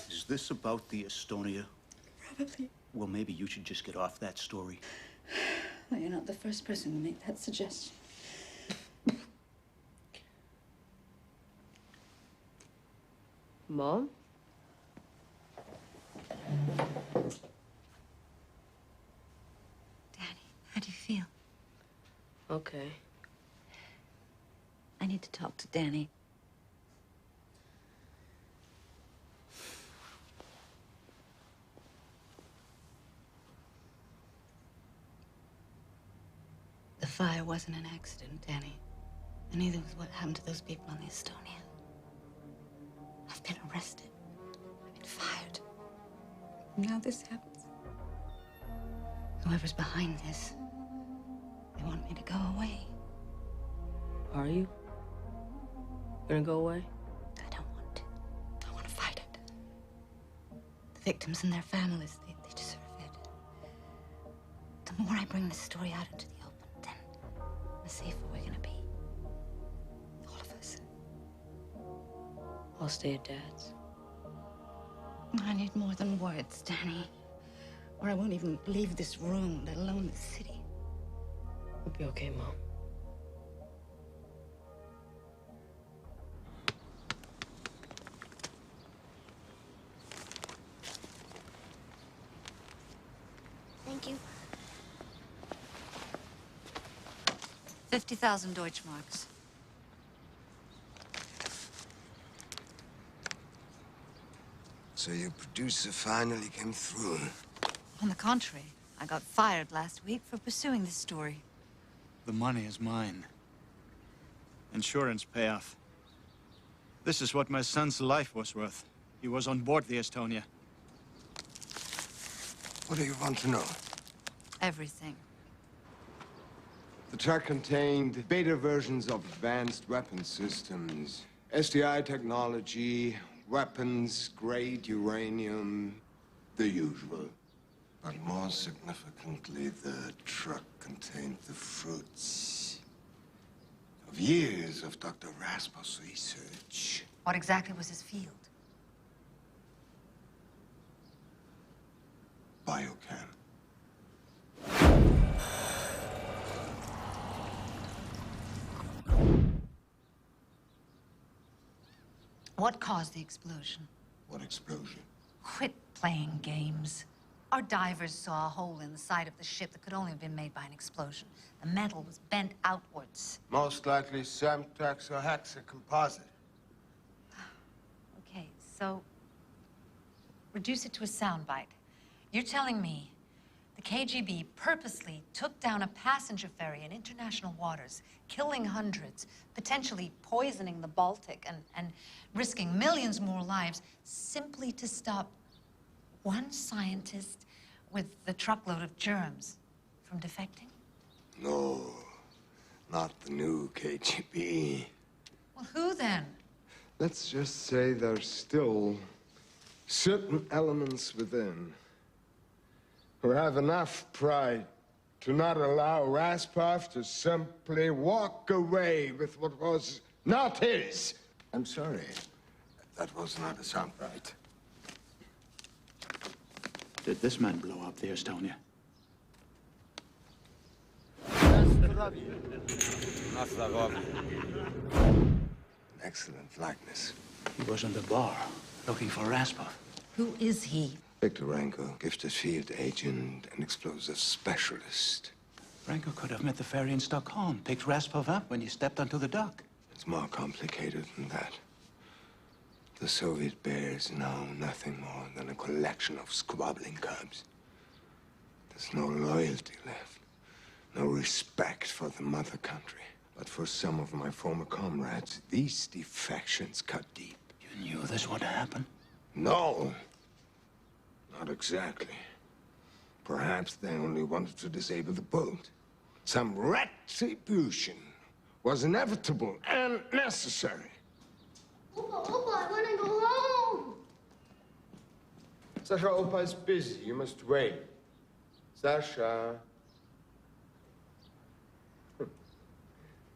Is this about the Estonia? Probably. Well, maybe you should just get off that story. Well, you're not the first person to make that suggestion. Mom? Danny, how do you feel? Okay. I need to talk to Danny. The fire wasn't an accident, Danny. And neither was what happened to those people on the Estonia. I've been arrested. I've been fired. Now this happens. Whoever's behind this, they want me to go away. Are you? Gonna go away? I don't want to. I want to fight it. The victims and their families, they deserve it. The more I bring this story out into the open, then the safer we're gonna be. All of us. I'll stay at Dad's. I need more than words, Danny. Or I won't even leave this room, let alone the city. We'll be okay, Mom. Thank you. 50,000 Deutschmarks. So your producer finally came through. On the contrary, I got fired last week for pursuing this story. The money is mine. Insurance payoff. This is what my son's life was worth. He was on board the Estonia. What do you want to know? Everything. The truck contained beta versions of advanced weapon systems, SDI technology, weapons-grade uranium, the usual. But more significantly, the truck contained the fruits of years of Dr. Rasmus' research. What exactly was his field? Biochem. What caused the explosion? What explosion? Quit playing games. Our divers saw a hole in the side of the ship that could only have been made by an explosion. The metal was bent outwards. Most likely Semtex or hexacomposite. Okay, so reduce it to a soundbite. You're telling me the KGB purposely took down a passenger ferry in international waters, killing hundreds, potentially poisoning the Baltic, and risking millions more lives simply to stop one scientist with the truckload of germs from defecting? No, not the new KGB. Well, who then? Let's just say there's still certain elements within who have enough pride to not allow Raspov to simply walk away with what was not his. I'm sorry. That was not a soundbite. Did this man blow up the Estonia? Excellent likeness. He was in the bar, looking for Raspov. Who is he? Victor Ranko, gifted field agent and explosives specialist. Ranko could have met the ferry in Stockholm, picked Raspov up when he stepped onto the dock. It's more complicated than that. The Soviet bear is now nothing more than a collection of squabbling cubs. There's no loyalty left, no respect for the mother country. But for some of my former comrades, these defections cut deep. You knew this would happen? No, not exactly. Perhaps they only wanted to disable the boat. Some retribution was inevitable and necessary. Opa, I want to go home. Sasha, Opa is busy. You must wait. Sasha.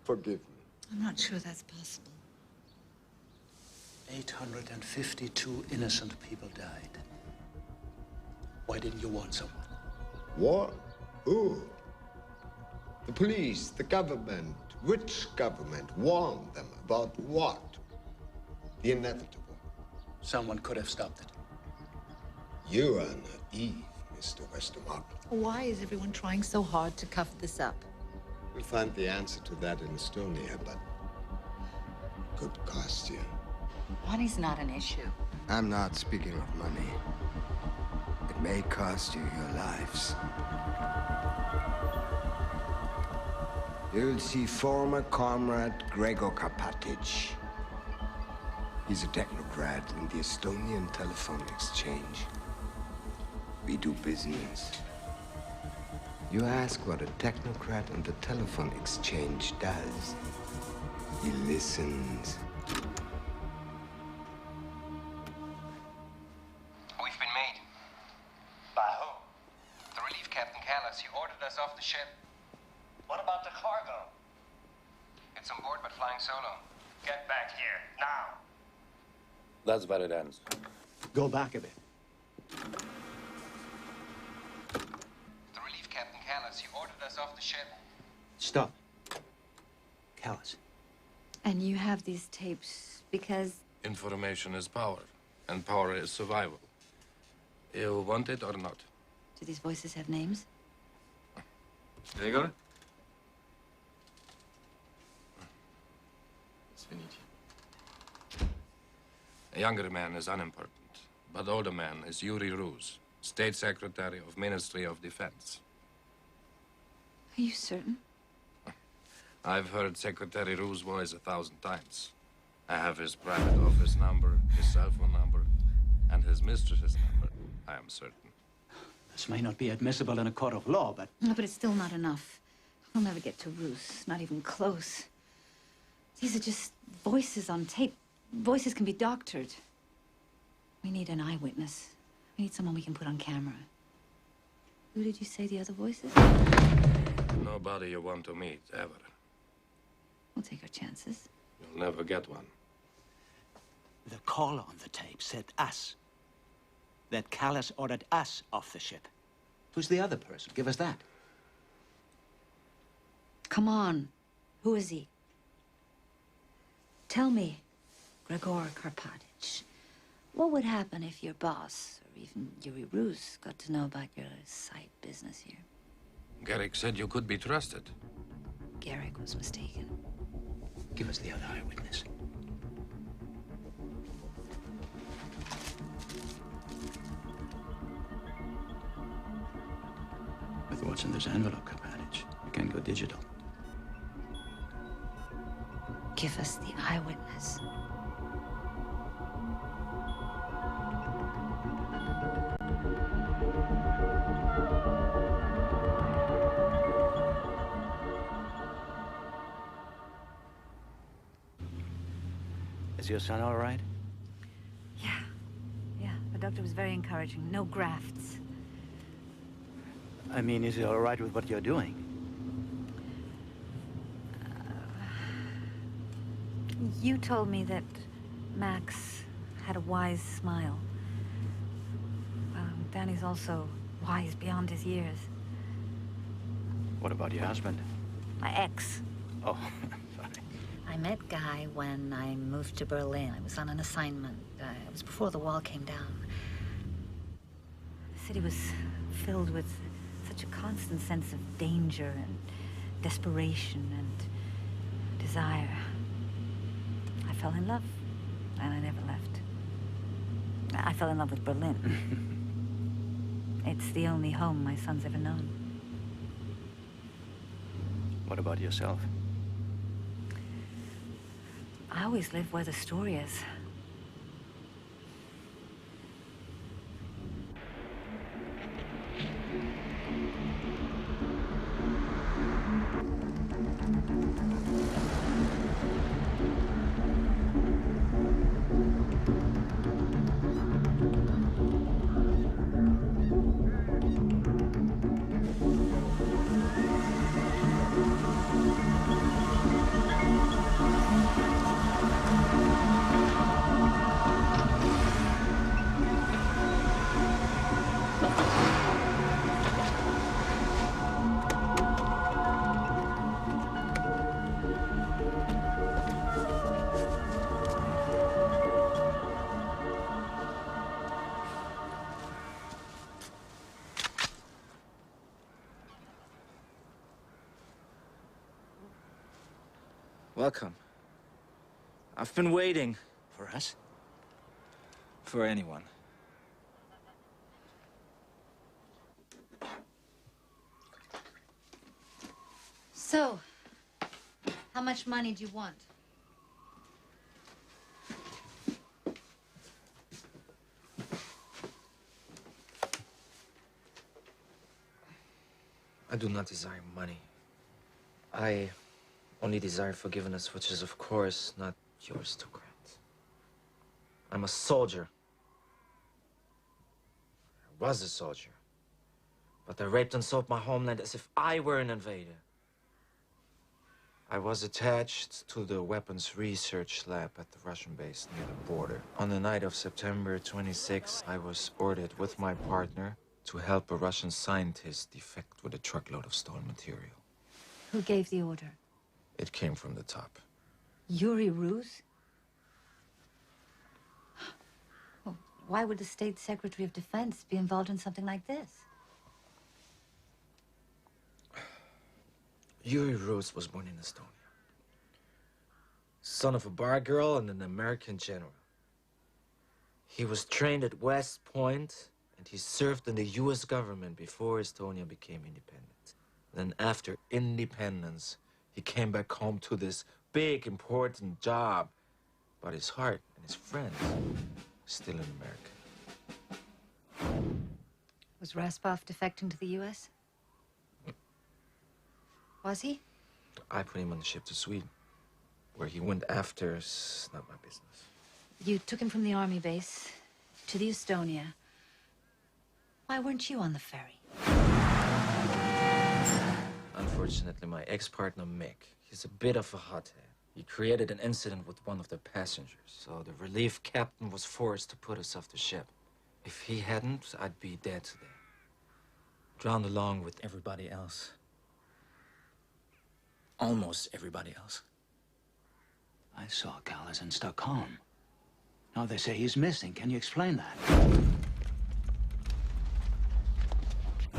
Forgive me. I'm not sure that's possible. 852 innocent people died. Why didn't you warn someone? What? Who? The police, the government. Which government warned them about what? The inevitable. Someone could have stopped it. You are naive, Mr. Westermark. Why is everyone trying so hard to cover this up? We'll find the answer to that in Estonia, but could cost you. Money's not an issue. I'm not speaking of money. It may cost you your lives. You'll see former comrade Gregor Karpatic. He's a technocrat in the Estonian telephone exchange. We do business. You ask what a technocrat in the telephone exchange does. He listens. We've been made. By who? The relief captain Callas. He ordered us off the ship. What about the cargo? It's on board but flying solo. Get back here, now. That's where it ends. Go back a bit. The relief captain Callas. He ordered us off the ship. Stop. Callas. And you have these tapes because... Information is power, and power is survival. You want it or not? Do these voices have names? Gregor? A younger man is unimportant, but older man is Yuri Ruz, State Secretary of Ministry of Defense. Are you certain? I've heard Secretary Ruz's voice 1,000 times. I have his private office number, his cell phone number, and his mistress's number, I am certain. This may not be admissible in a court of law, but... No, but it's still not enough. We'll never get to Rus, not even close. These are just voices on tape. Voices can be doctored. We need an eyewitness. We need someone we can put on camera. Who did you say the other voices? Nobody you want to meet, ever. We'll take our chances. You'll never get one. The caller on the tape said us. That Callas ordered us off the ship. Who's the other person? Give us that. Come on. Who is he? Tell me, Gregor Karpatic, what would happen if your boss, or even Yuri Rus, got to know about your side business here? Garrick said you could be trusted. Garrick was mistaken. Give us the other eyewitness. With what's in this envelope, Karpatic, you can go digital. Give us the eyewitness. Is your son all right? Yeah, the doctor was very encouraging. No grafts. I mean, is he all right with what you're doing? You told me that Max had a wise smile. Danny's also wise beyond his years. What about your husband? My ex. Oh, sorry. I met Guy when I moved to Berlin. I was on an assignment. It was before the wall came down. The city was filled with such a constant sense of danger and desperation and desire. I fell in love, and I never left. I fell in love with Berlin. It's the only home my son's ever known. What about yourself? I always live where the story is. Welcome. I've been waiting. For us? For anyone. So, how much money do you want? I do not desire money. I only desire forgiveness, which is, of course, not yours to grant. I'm a soldier. I was a soldier. But I raped and sold my homeland as if I were an invader. I was attached to the weapons research lab at the Russian base near the border. On the night of September 26, I was ordered with my partner to help a Russian scientist defect with a truckload of stolen material. Who gave the order? It came from the top. Yuri Rus? Well, why would the State Secretary of Defense be involved in something like this? Yuri Rus was born in Estonia. Son of a bar girl and an American general. He was trained at West Point, and he served in the US government before Estonia became independent. Then after independence, he came back home to this big, important job. But his heart and his friends are still in America. Was Raspov defecting to the U.S.? Was he? I put him on the ship to Sweden. Where he went after is not my business. You took him from the army base to the Estonia. Why weren't you on the ferry? Unfortunately, my ex-partner, Mick, he's a bit of a hothead. He created an incident with one of the passengers, so the relief captain was forced to put us off the ship. If he hadn't, I'd be dead today. Drowned along with everybody else. Almost everybody else. I saw Callas in Stockholm. Now they say he's missing. Can you explain that?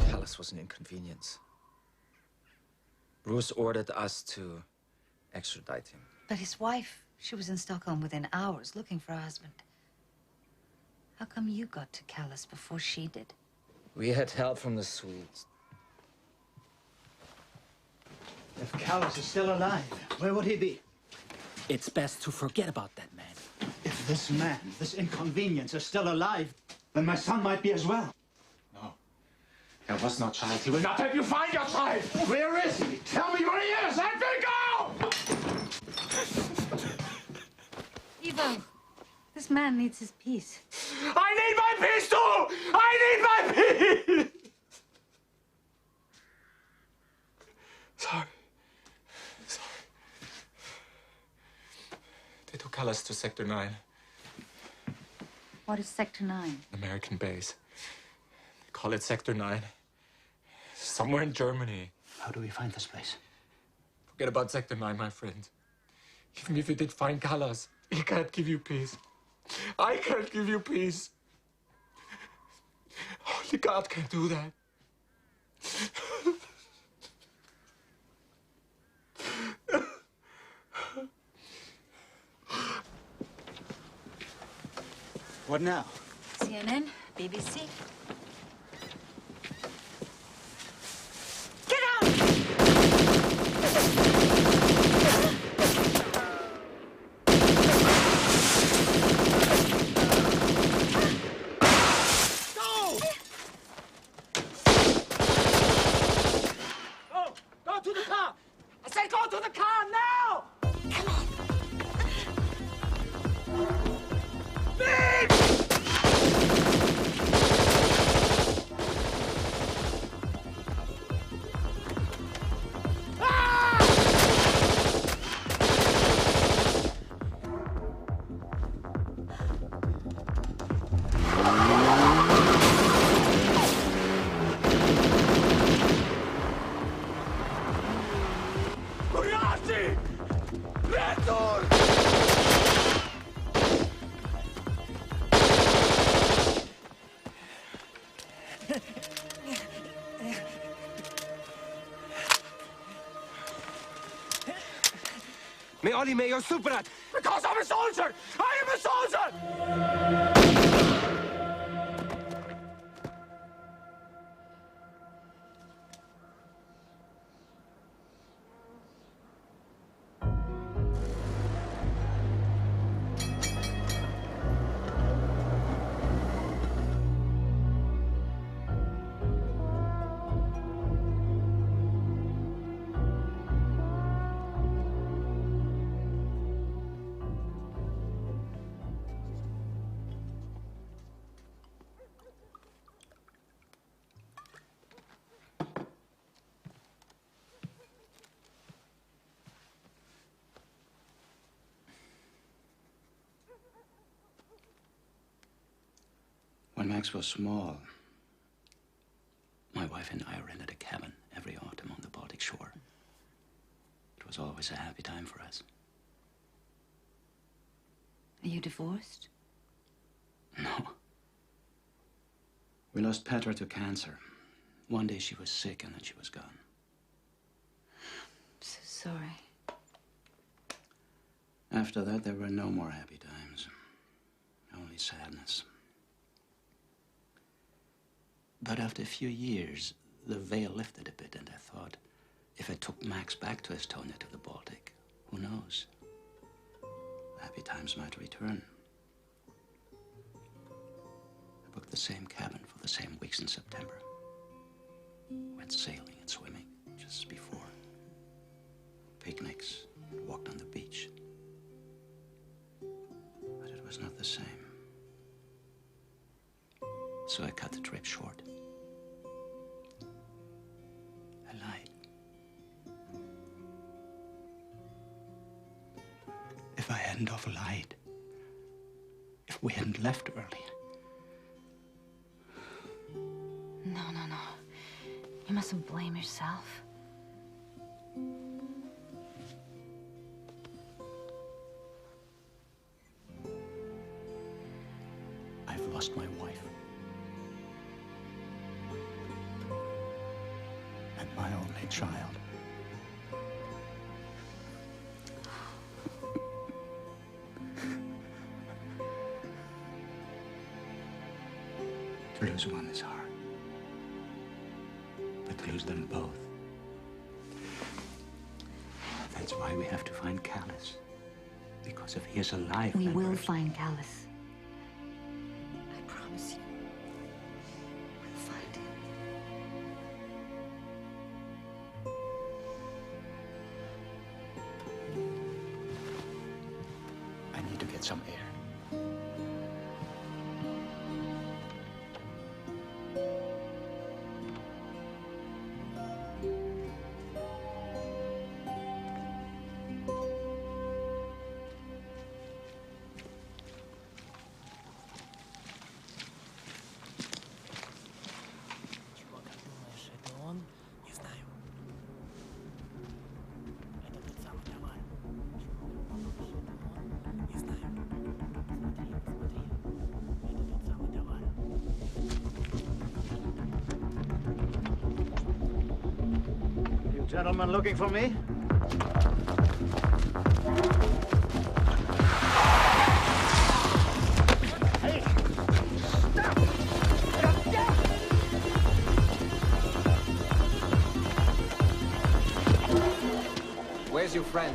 Callas was an inconvenience. Bruce ordered us to extradite him. But his wife, she was in Stockholm within hours looking for her husband. How come you got to Callas before she did? We had help from the Swedes. If Callas is still alive, where would he be? It's best to forget about that man. If this man, this inconvenience, is still alive, then my son might be as well. No. There was no child. He will not help you find your child. Where is he? Tell me where he is. Let me go! Ivo. This man needs his peace. I need my peace too! I need my peace! Sorry. They took Callas to Sector 9, What is Sector 9? American base. They call it Sector 9. Somewhere in Germany. How do we find this place? Forget about Sector 9, my friend. Even if you did find Callas, he can't give you peace. I can't give you peace. Only God can do that. What now? CNN, BBC. Go to the car! I said go to the car now! Come on! Curiosity! Return! May Olli, may you're superat! Because I'm a soldier! I am a soldier! When Max was small, my wife and I rented a cabin every autumn on the Baltic shore. It was always a happy time for us. Are you divorced? No. We lost Petra to cancer. One day she was sick and then she was gone. I'm so sorry. After that, there were no more happy times. Only sadness. But after a few years, the veil lifted a bit, and I thought, if I took Max back to Estonia, to the Baltic, who knows? Happy times might return. I booked the same cabin for the same weeks in September. Went sailing and swimming just before. Picnics, walked on the beach. But it was not the same. So I cut the trip short. I lied. If I hadn't have lied, if we hadn't left early. No. You mustn't blame yourself. I've lost my wife. And my only child. To lose one is hard. But to lose them both. That's why we have to find Callas. Because if he is alive, We then will we're- find Callas. I promise you. We'll find him. I need to get some air. Gentlemen looking for me? Hey! Stop! Where's your friend?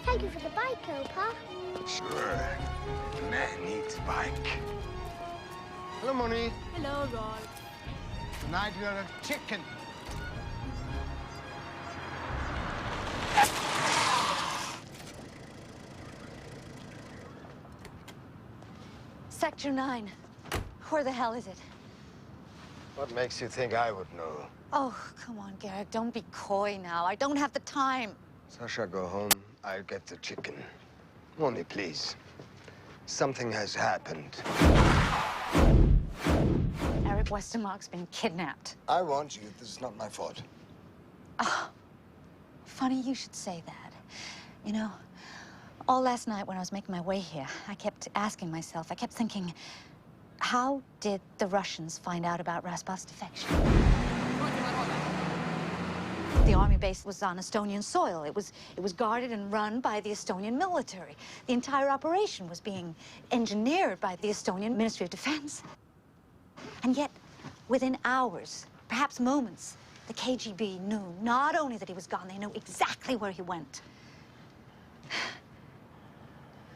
Thank you for the bike, Opa. Sure. Man needs bike. Hello, Moni. Hello, Roy. Tonight you're a chicken. Sector 9. Where the hell is it? What makes you think I would know? Oh, come on, Garrick. Don't be coy now. I don't have the time. Sasha, go home. I'll get the chicken. Moni, please. Something has happened. Eric Westermark's been kidnapped. I warned you. This is not my fault. Oh, funny you should say that. You know, all last night when I was making my way here, I kept asking myself, I kept thinking, how did the Russians find out about Rasputin's defection? The army base was on Estonian soil. It was guarded and run by the Estonian military. The entire operation was being engineered by the Estonian Ministry of Defense. And yet, within hours, perhaps moments, the KGB knew not only that he was gone, they knew exactly where he went.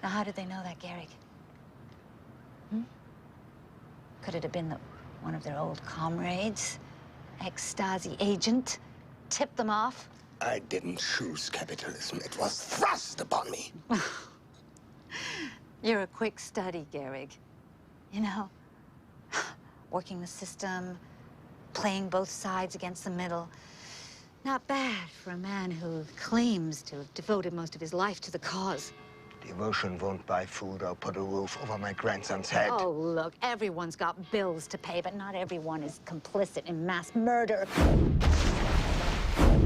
Now, how did they know that, Garrick? Could it have been that one of their old comrades, ex-Stasi agent, tipped them off? I didn't choose capitalism. It was thrust upon me. You're a quick study, Garrick. You know, working the system, playing both sides against the middle. Not bad for a man who claims to have devoted most of his life to the cause. Devotion won't buy food or put a roof over my grandson's head. Oh, look, everyone's got bills to pay, but not everyone is complicit in mass murder.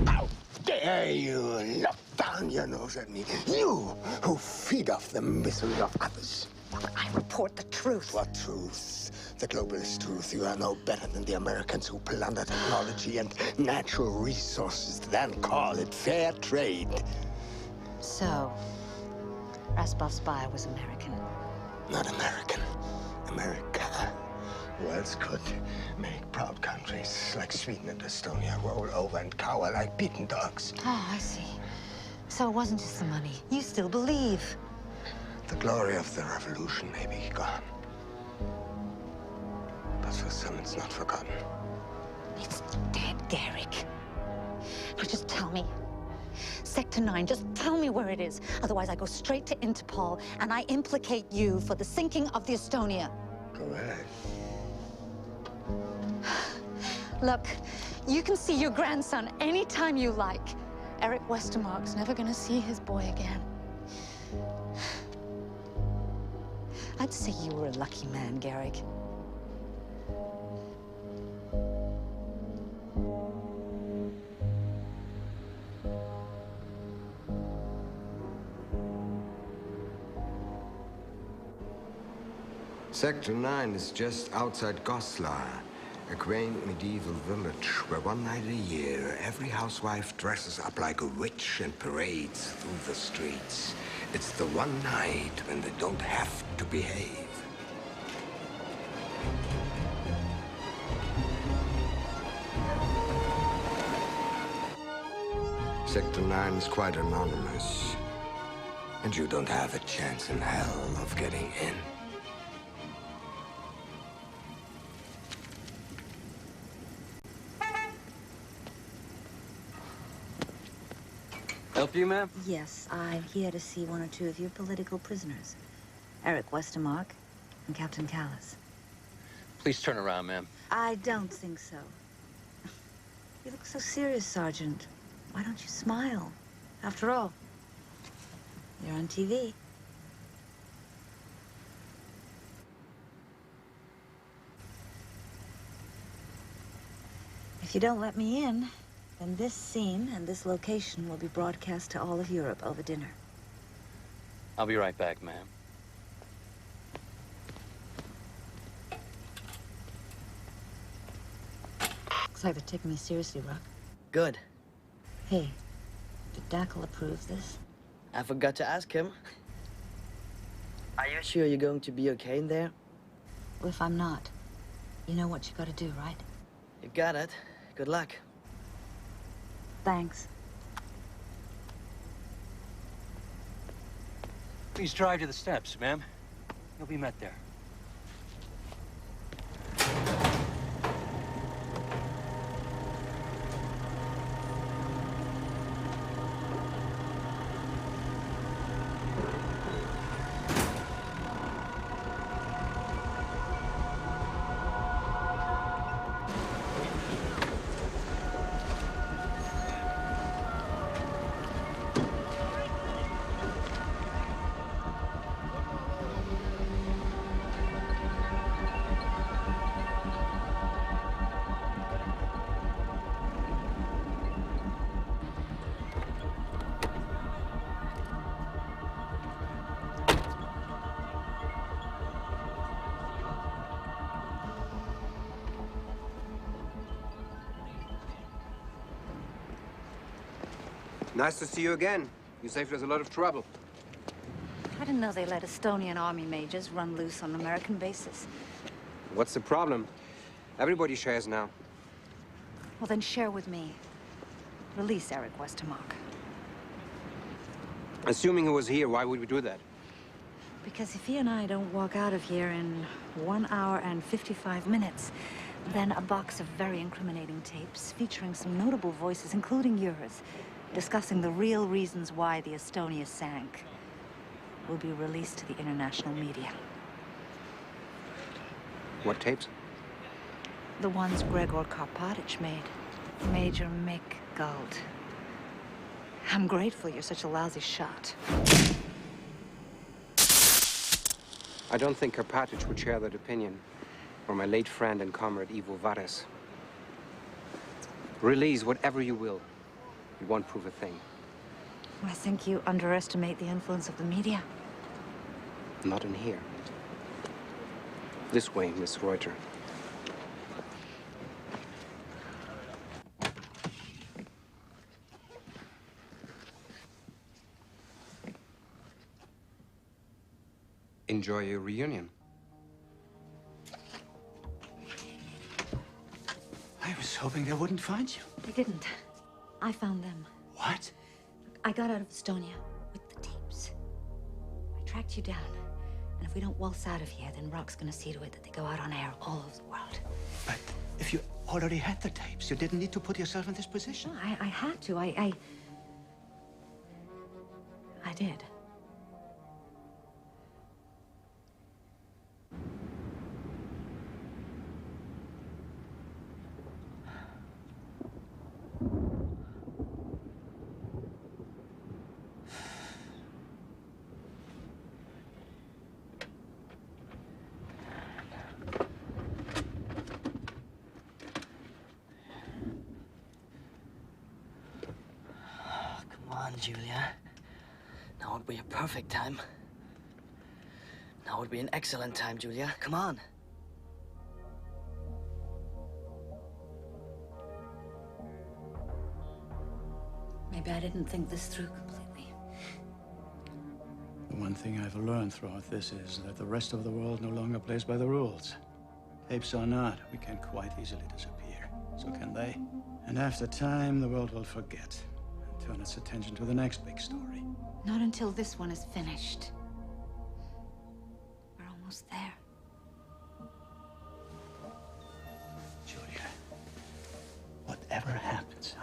How dare you look down your nose at me? You who feed off the misery of others. I report the truth. What truth? The globalist truth. You are no better than the Americans who plunder technology and natural resources, then call it fair trade. So, Rasputin's spy was American. Not American. America. Who else could make proud countries like Sweden and Estonia roll over and cower like beaten dogs? Oh, I see. So it wasn't just the money. You still believe. The glory of the revolution may be gone. But for some, it's not forgotten. It's dead, Garrick. Now just tell me. Sector 9, just tell me where it is. Otherwise, I go straight to Interpol and I implicate you for the sinking of the Estonia. Go ahead. Look, you can see your grandson anytime you like. Eric Westermark's never gonna see his boy again. I'd say you were a lucky man, Garrick. Sector 9 is just outside Goslar, a quaint medieval village where one night a year, every housewife dresses up like a witch and parades through the streets. It's the one night when they don't have to behave. Sector 9 is quite anonymous, and you don't have a chance in hell of getting in. Help you, ma'am? Yes, I'm here to see one or two of your political prisoners. Eric Westermark and Captain Callis. Please turn around, ma'am. I don't think so. You look so serious, Sergeant. Why don't you smile? After all, you're on TV. If you don't let me in, then this scene and this location will be broadcast to all of Europe over dinner. I'll be right back, ma'am. Looks like they're taking me seriously, Rock. Good. Hey, did Dackle approve this? I forgot to ask him. Are you sure you're going to be okay in there? Well, if I'm not, you know what you gotta do, right? You got it. Good luck. Thanks. Please drive to the steps, ma'am. You'll be met there. Nice to see you again. You saved us a lot of trouble. I didn't know they let Estonian army majors run loose on American bases. What's the problem? Everybody shares now. Well, then share with me. Release Eric Westermark. Assuming he was here, why would we do that? Because if he and I don't walk out of here in 1 hour and 55 minutes, then a box of very incriminating tapes featuring some notable voices, including yours, discussing the real reasons why the Estonia sank, will be released to the international media. What tapes? The ones Gregor Karpatich made. Major Mick Gold. I'm grateful you're such a lousy shot. I don't think Karpatich would share that opinion, or my late friend and comrade Ivo Vares. Release whatever you will. It won't prove a thing. I think you underestimate the influence of the media. Not in here. This way, Miss Reuter. Enjoy your reunion. I was hoping they wouldn't find you. They didn't. I found them. What? I got out of Estonia with the tapes. I tracked you down. And if we don't waltz out of here, then Rock's gonna see to it that they go out on air all over the world. But if you already had the tapes, you didn't need to put yourself in this position. No, I had to. I did. Come on, Julia. Now would be a perfect time. Now would be an excellent time, Julia. Come on. Maybe I didn't think this through completely. The one thing I've learned throughout this is that the rest of the world no longer plays by the rules. Tapes or not, we can quite easily disappear. So can they. And after time, the world will forget and turn its attention to the next big story. Not until this one is finished. We're almost there. Julia, whatever happens,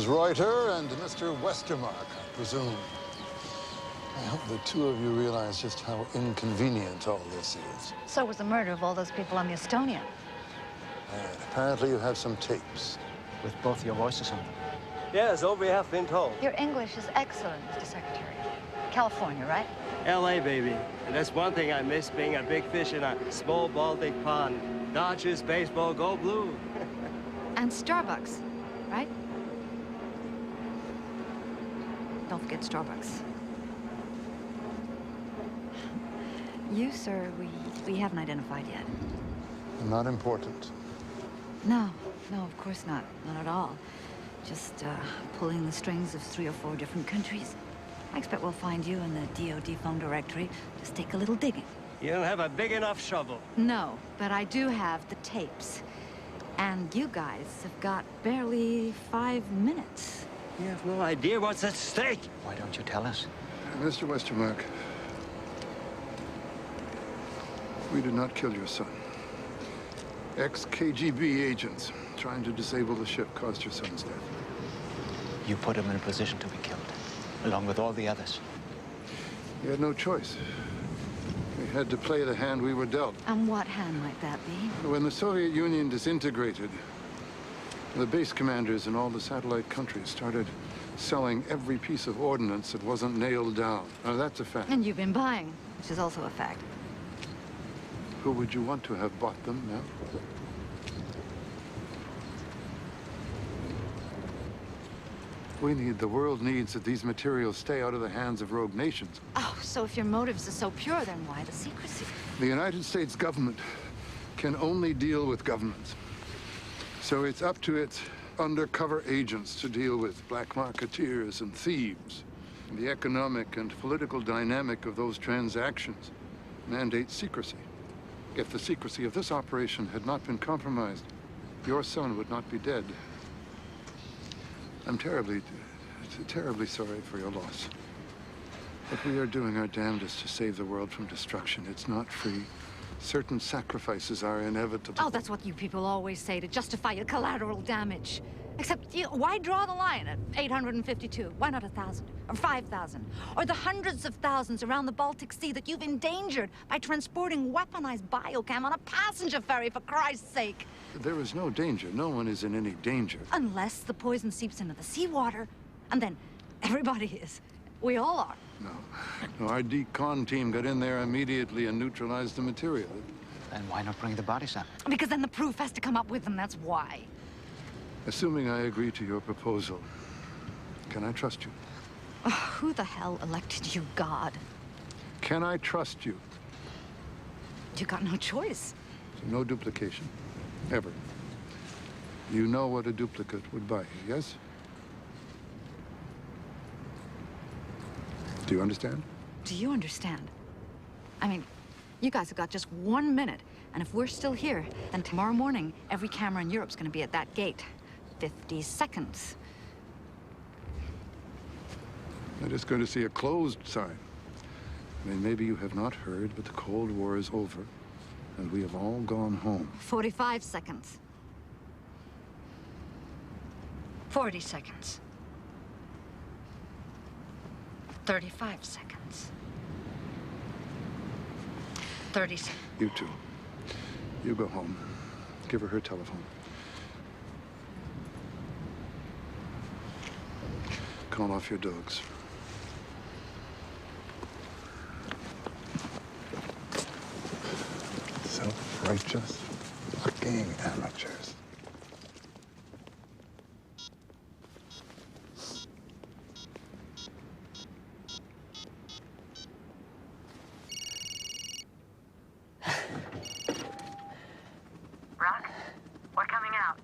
Mrs. Reuter and Mr. Westermark, I presume. I hope the two of you realize just how inconvenient all this is. So was the murder of all those people on the Estonia. And apparently you have some tapes. With both your voices on them. Yes, so we have been told. Your English is excellent, Mr. Secretary. California, right? L.A., baby. And that's one thing I miss, being a big fish in a small Baltic pond. Dodgers, baseball, go blue. And Starbucks, right? Don't forget Starbucks. You, sir, we haven't identified yet. Not important. No, of course not. Not at all. Just pulling the strings of 3 or 4 different countries. I expect we'll find you in the DOD phone directory. Just take a little digging. You don't have a big enough shovel. No, but I do have the tapes. And you guys have got barely 5 minutes. You have no idea what's at stake. Why don't you tell us? Mr. Westermark, we did not kill your son. Ex-KGB agents trying to disable the ship caused your son's death. You put him in a position to be killed, along with all the others. We had no choice. We had to play the hand we were dealt. And what hand might that be? When the Soviet Union disintegrated, the base commanders in all the satellite countries started selling every piece of ordnance that wasn't nailed down. Now, that's a fact. And you've been buying, which is also a fact. Who would you want to have bought them now? The world needs that these materials stay out of the hands of rogue nations. Oh, so if your motives are so pure, then why the secrecy? The United States government can only deal with governments. So it's up to its undercover agents to deal with black marketeers and thieves. The economic and political dynamic of those transactions mandates secrecy. If the secrecy of this operation had not been compromised, your son would not be dead. I'm terribly sorry for your loss. But we are doing our damnedest to save the world from destruction. It's not free. Certain sacrifices are inevitable. Oh, that's what you people always say to justify your collateral damage. Except, why draw the line at 852? Why not 1,000 or 5,000? Or the hundreds of thousands around the Baltic Sea that you've endangered by transporting weaponized biochem on a passenger ferry, for Christ's sake? There is no danger. No one is in any danger. Unless the poison seeps into the seawater. And then everybody is. We all are. No, our decon team got in there immediately and neutralized the material. Then why not bring the bodies up? Because then the proof has to come up with them, that's why. Assuming I agree to your proposal, can I trust you? Oh, who the hell elected you God? Can I trust you? You got no choice. No duplication. Ever. You know what a duplicate would buy you, yes? Do you understand? Do you understand? I mean, you guys have got just 1 minute, and if we're still here, then tomorrow morning, every camera in Europe's gonna be at that gate. 50 seconds. I'm just going to see a closed sign. I mean, maybe you have not heard, but the Cold War is over, and we have all gone home. 45 seconds. 40 seconds. 35 seconds. 30 seconds. You two. You go home. Give her her telephone. Call off your dogs. Self-righteous fucking amateurs. Rock, we're coming out.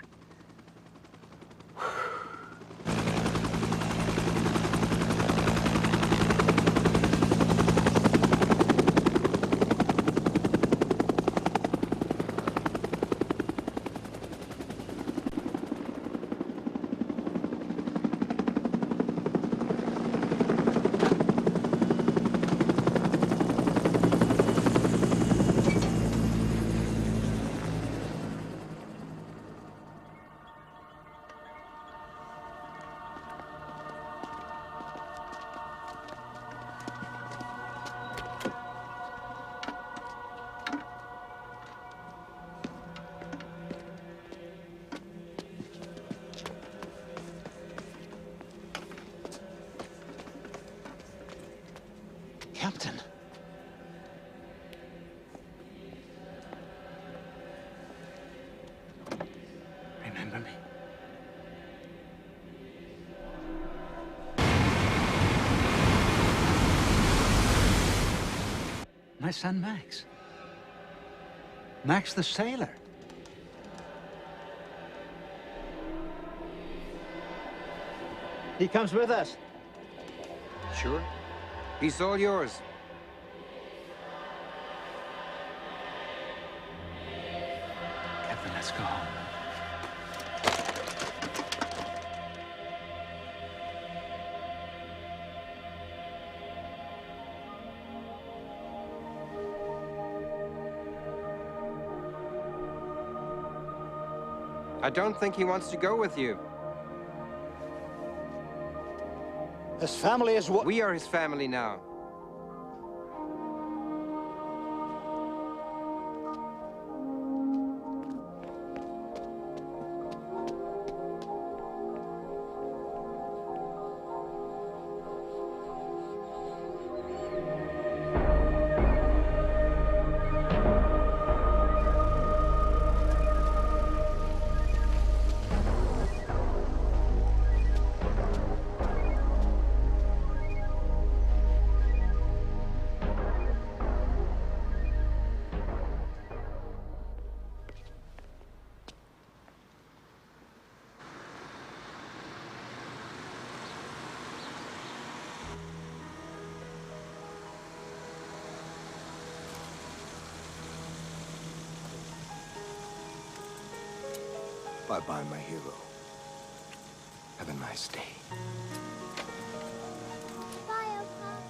My son, Max. Max the sailor. He comes with us. Sure. He's all yours. Captain, let's go home. I don't think he wants to go with you. His family is what? We are his family now. Bye-bye, my hero. Have a nice day. Bye, Opa.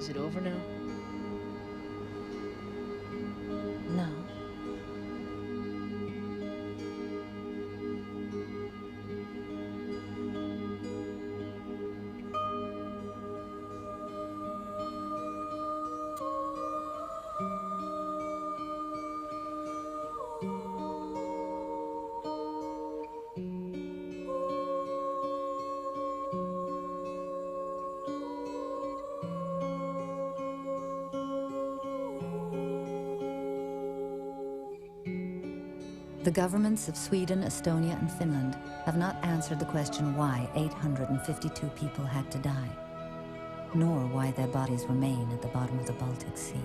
Is it over now? No. The governments of Sweden, Estonia, and Finland have not answered the question why 852 people had to die, nor why their bodies remain at the bottom of the Baltic Sea.